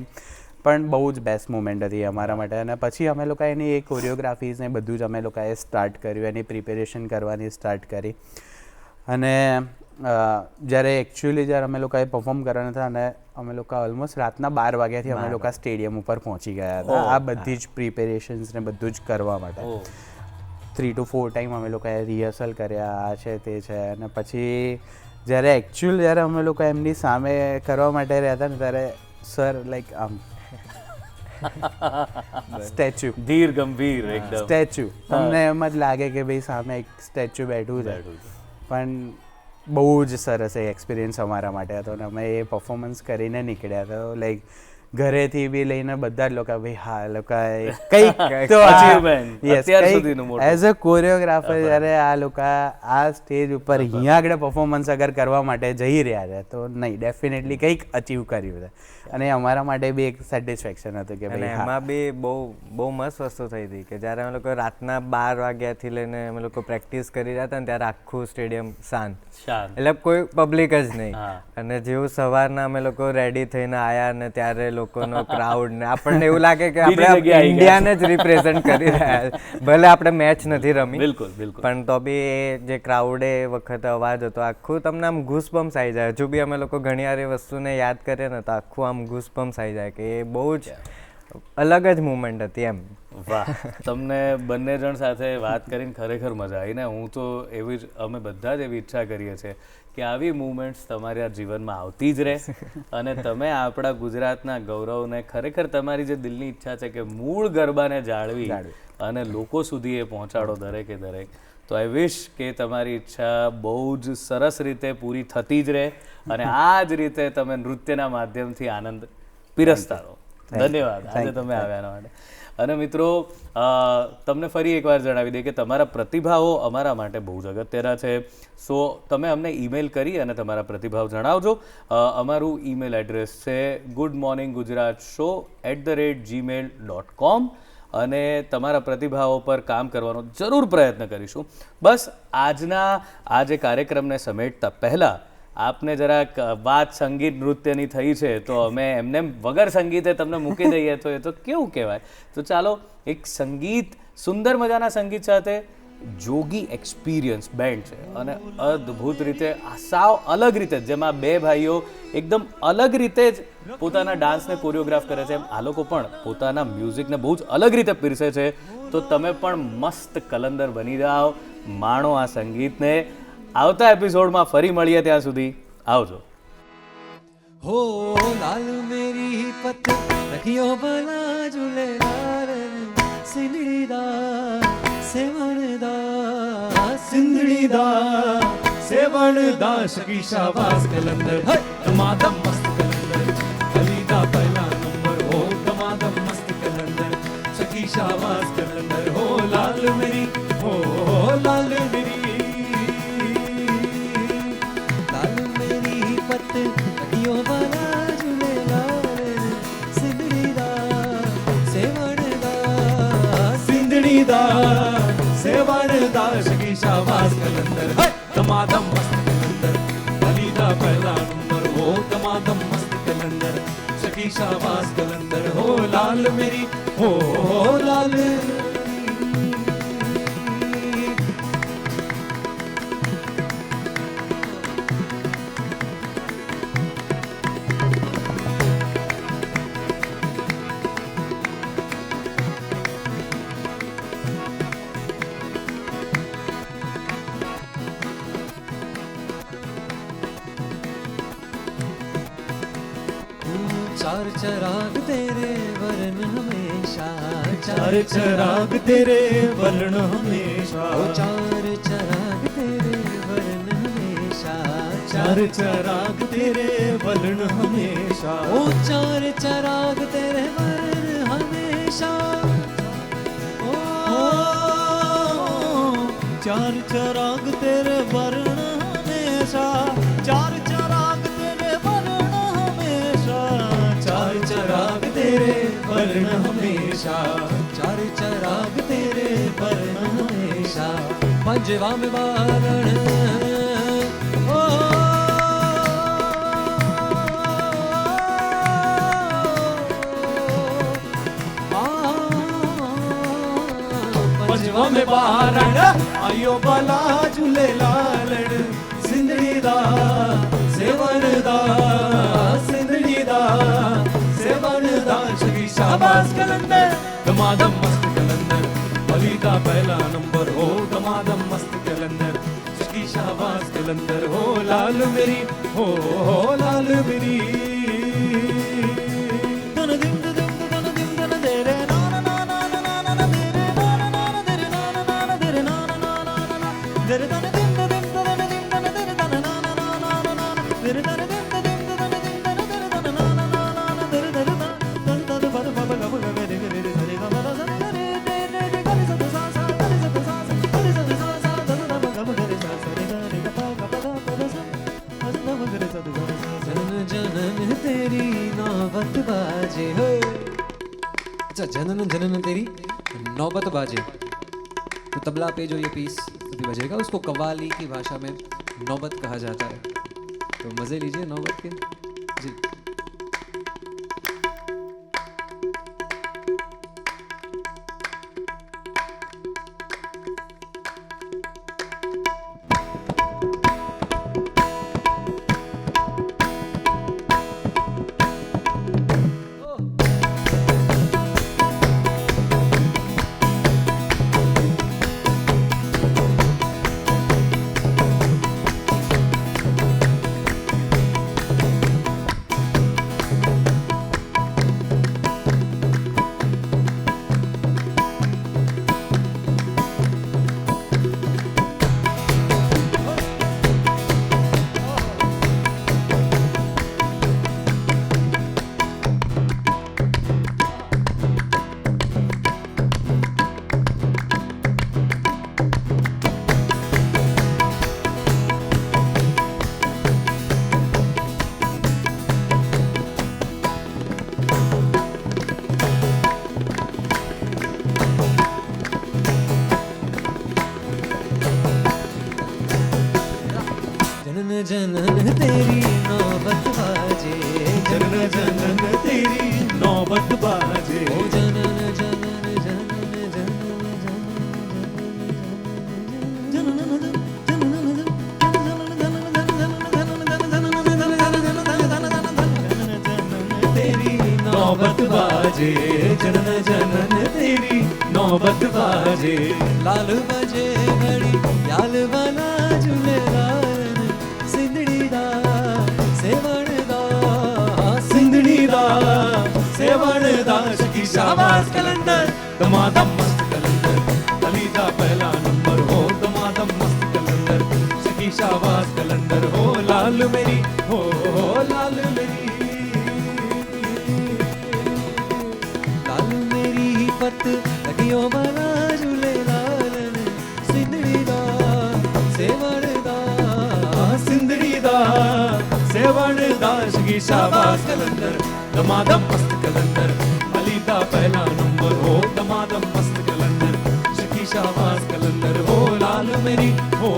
પણ બહુ જ બેસ્ટ મુમેન્ટ હતી અમારા માટે અને પછી અમે લોકો એની એ કોરિયોગ્રાફીઝ ને બધું જ અમે લોકોએ સ્ટાર્ટ કર્યું, એની પ્રિપેરેશન કરવાની સ્ટાર્ટ કરી અને જ્યારે એકચ્યુઅલી જ્યારે અમે લોકોએ પરફોર્મ કરવાના હતા અને અમે લોકો ઓલમોસ્ટ રાતના 12 વાગ્યાથી અમે લોકો સ્ટેડિયમ ઉપર પહોંચી ગયા હતા આ બધી જ પ્રિપેરેશન્સ ને બધું જ કરવા માટે. 3 to 4 ટાઈમ અમે લોકોએ રિહર્સલ કર્યા આ છે તે છે અને પછી જ્યારે એકચ્યુઅલ જ્યારે અમે લોકો એમની સામે કરવા માટે રહ્યા હતા ને ત્યારે સર લાઈક આમ સ્ટેચ્યુ, ધીર ગંભીર એકદમ સ્ટેચ્યુ, તમને એમ જ લાગે કે ભાઈ સામે એક સ્ટેચ્યુ બેઠું છે. પણ બહુ જ સરસ એ એક્સપિરિયન્સ અમારા માટે હતો અને અમે એ પરફોર્મન્સ કરીને નીકળ્યા હતા લાઈક ઘરેથી બી લઈને બધા જ લોકો ભાઈ હા લોકો કંઈક તો એઝ અ કોરિયોગ્રાફર જ્યારે આ લોકો આ સ્ટેજ ઉપર અહીંયા આગળ પરફોર્મન્સ અગર કરવા માટે જઈ રહ્યા છે તો નહીં ડેફિનેટલી કંઈક અચીવ કર્યું છે અને અમારા માટે બી એક સેટિસ્ફેક્શન હતું કે ભાઈ એમાં બી બહુ મસ્ત વસ્તુ થઈ હતી કે જ્યારે અમે લોકો રાતના 12 વાગ્યાથી લઈને અમે લોકો પ્રેક્ટિસ કરી રહ્યા હતા ને ત્યારે આખું સ્ટેડિયમ શાંત, એટલે કોઈ પબ્લિક જ નહીં અને જેવું સવારના અમે લોકો રેડી થઈને આવ્યા ને ત્યારે લોકોનો ક્રાઉડ ને આપણને એવું લાગે કે આપણે ઇન્ડિયાને જ રિપ્રેઝન્ટ કરી રહ્યા છે, ભલે આપણે મેચ નથી રમી બિલકુલ બિલકુલ પણ તો બી એ જે ક્રાઉડ એ વખતે અવાજ હતો આખું તમને આમ ઘૂસબમ્સ આવી જાય. હજુ બી અમે લોકો ઘણી વાર એ વસ્તુને યાદ કરીએ ને તો આખું આમ ઘૂસબમ્સ આવી જાય કે એ બહુ જ અલગ જ મુમેન્ટ હતી એમ. વાહ, તમને બંને જણ સાથે વાત કરીને ખરેખર મજા આવી ને હું તો એવી જ અમે બધા જ એવી ઈચ્છા કરીએ છીએ કે આવી મુવમેન્ટ્સ તમારા જીવનમાં આવતી જ રહે અને તમે આપણા ગુજરાતના ગૌરવને ખરેખર તમારી જે દિલની ઈચ્છા છે કે મૂળ ગરબાને જાળવી અને લોકો સુધી એ પહોંચાડો દરેકે દરેક. તો આઈ વિશ કે તમારી ઈચ્છા બહુ જ સરસ રીતે પૂરી થતી જ રહે અને આ જ રીતે તમે નૃત્યના માધ્યમથી આનંદ પીરસતા રહો. ધન્યવાદ આજે તમે આવ્યા એના માટે. અને મિત્રો તમને ફરી એકવાર જણાવી દઈએ કે તમારા પ્રતિભાવો અમારા માટે બહુ જ અગત્યના છે. સો તમે અમને ઈમેલ કરી અને તમારા પ્રતિભાવ જણાવજો. અમારું ઈમેલ એડ્રેસ છે goodmorninggujaratshow@gmail.com અને તમારા પ્રતિભાવો પર કામ કરવાનો જરૂર પ્રયત્ન કરીશું. બસ આજના આ જે કાર્યક્રમને સમેટતા પહેલાં આપને જરાક વાત સંગીત નૃત્યની થઈ છે તો અમે એમને વગર સંગીતે તમને મૂકી દઈએ તો એ તો કેવું કહેવાય. તો ચાલો એક સંગીત સુંદર મજાના સંગીત સાથે જોગી એક્સપિરિયન્સ બેન્ડ છે અને અદ્ભુત રીતે સાવ અલગ રીતે જેમાં બે ભાઈઓ એકદમ અલગ રીતે જ પોતાના ડાન્સને કોરિયોગ્રાફ કરે છે એમ આ લોકો પણ પોતાના મ્યુઝિકને બહુ જ અલગ રીતે પીરસે છે. તો તમે પણ મસ્ત કલંદર બની જાઓ, માણો આ સંગીતને. આવતા એપિસોડમાં ફરી મળીએ, ત્યાં સુધી આવજો. हो लाल मेरी पत रखियो भला झूलेलाल सिंधड़ी दा सेवण दा सिंधड़ी दा सेवण दास की शाबाश कलंदर दमादम मस्त कलंदर खलीदा पहला नंबर हो दमादम मस्त कलंदर सखी शाबाश कलंदर हो लाल मेरी हो लाल मेरी पत अडियो वाला झूले लाल सिंदड़ी दा सेवण दा सिंदड़ी दा सेवण दा सखी शाबाश कलंदर दमादम मस्त कलंदर खलीदा पहला नंबर हो दमादम मस्त कलंदर सखी शाबाश कलंदर हो लाल मेरी हो लाल चार चराग तेरे वर्ण हमेशा चार चराग तेरे वर्ण हमेशा चार चराग तेरे वर्ण हमेशा चार चराग तेरे वर्ण हमेशा ओ चार चराग तेरे वर्ण हमेशा ओ चार चराग तेरे वर्ण हमेशा चार चराग तेरे वर्ण हमेशा चार चराग तेरे वर्ण हमेशा चार चराग तेरे वर्ण हमेशा पंजवा में वारण ओ पंजवा में वारण आयो बाला झूले लालड़ सिंदड़ी दा सेवन दा सिंदड़ी दा सेवन दा सखी शाबाश कलंदर दमादम मस्त कलंदर बलीदा पहला नंबर हो दमादम मस्त कलंदर सखी शाबाश कलंदर हो लाल मेरी हो लाल मेरी दन दिन दन दिन दन तेरे ना ना ना ना ना ना ना तेरे ना ना ना ना तेरे ना ना ना ना तेरे ना ना ना ना ना तेरे दन दिन दन दिन दन दिन दन तेरे दन ना ना ना ना ना ना तेरे दन दिन दन दिन दन दिन दन तेरे दन ना ना ना ना ना तेरे दन दन दन दन बद बद गब गब रे रे रे रे ग ब द रे रे रे रे ग रे स द सा सा ग रे स द सा सा ग रे स द सा सा द द ब गब ग रे सा सा रे ग रे ग प ग प द प द सा द द ब ग रे स द सा जनन जनन तेरी नौबत बाजे हो अच्छा जनन जनन तेरी नौबत बाजे तो तबला पे जो ये पीस अभी बजेगा उसको कव्वाली की भाषा में नौबत कहा जाता है तो मजे लीजिए नौबत के जी जनन तेरी नौबत बाजे जनन जनन तेरी नौबत बाजे ओ जनन जनन जनन जनन तेरी नौबत बाजे जनन जनन तेरी नौबत बाजे लाल बजे घड़ी याल वाला झूले लाल सिंदड़ी दा सेवण दा सिंदड़ी दा सेवण दा सखी शाबाश कलंदर दमादम मस्त कलंदर खलीदा पहला नंबर हो दमादम मस्त कलंदर सखी शकी शाबाश कलंदर हो लाल मेरी हो लाल मेरी लाल मेरी पत लगियो वाला झूले लाल ने सिंदड़ी दा सेवण दा सिंदड़ी दा सेवण दा शकी शाबाश कलंदर दमादम मस्त कलंदर अली दा पहला नंबर हो दमादम मस्त कलंदर शकी शाबाश कलंदर हो लाल मेरी हो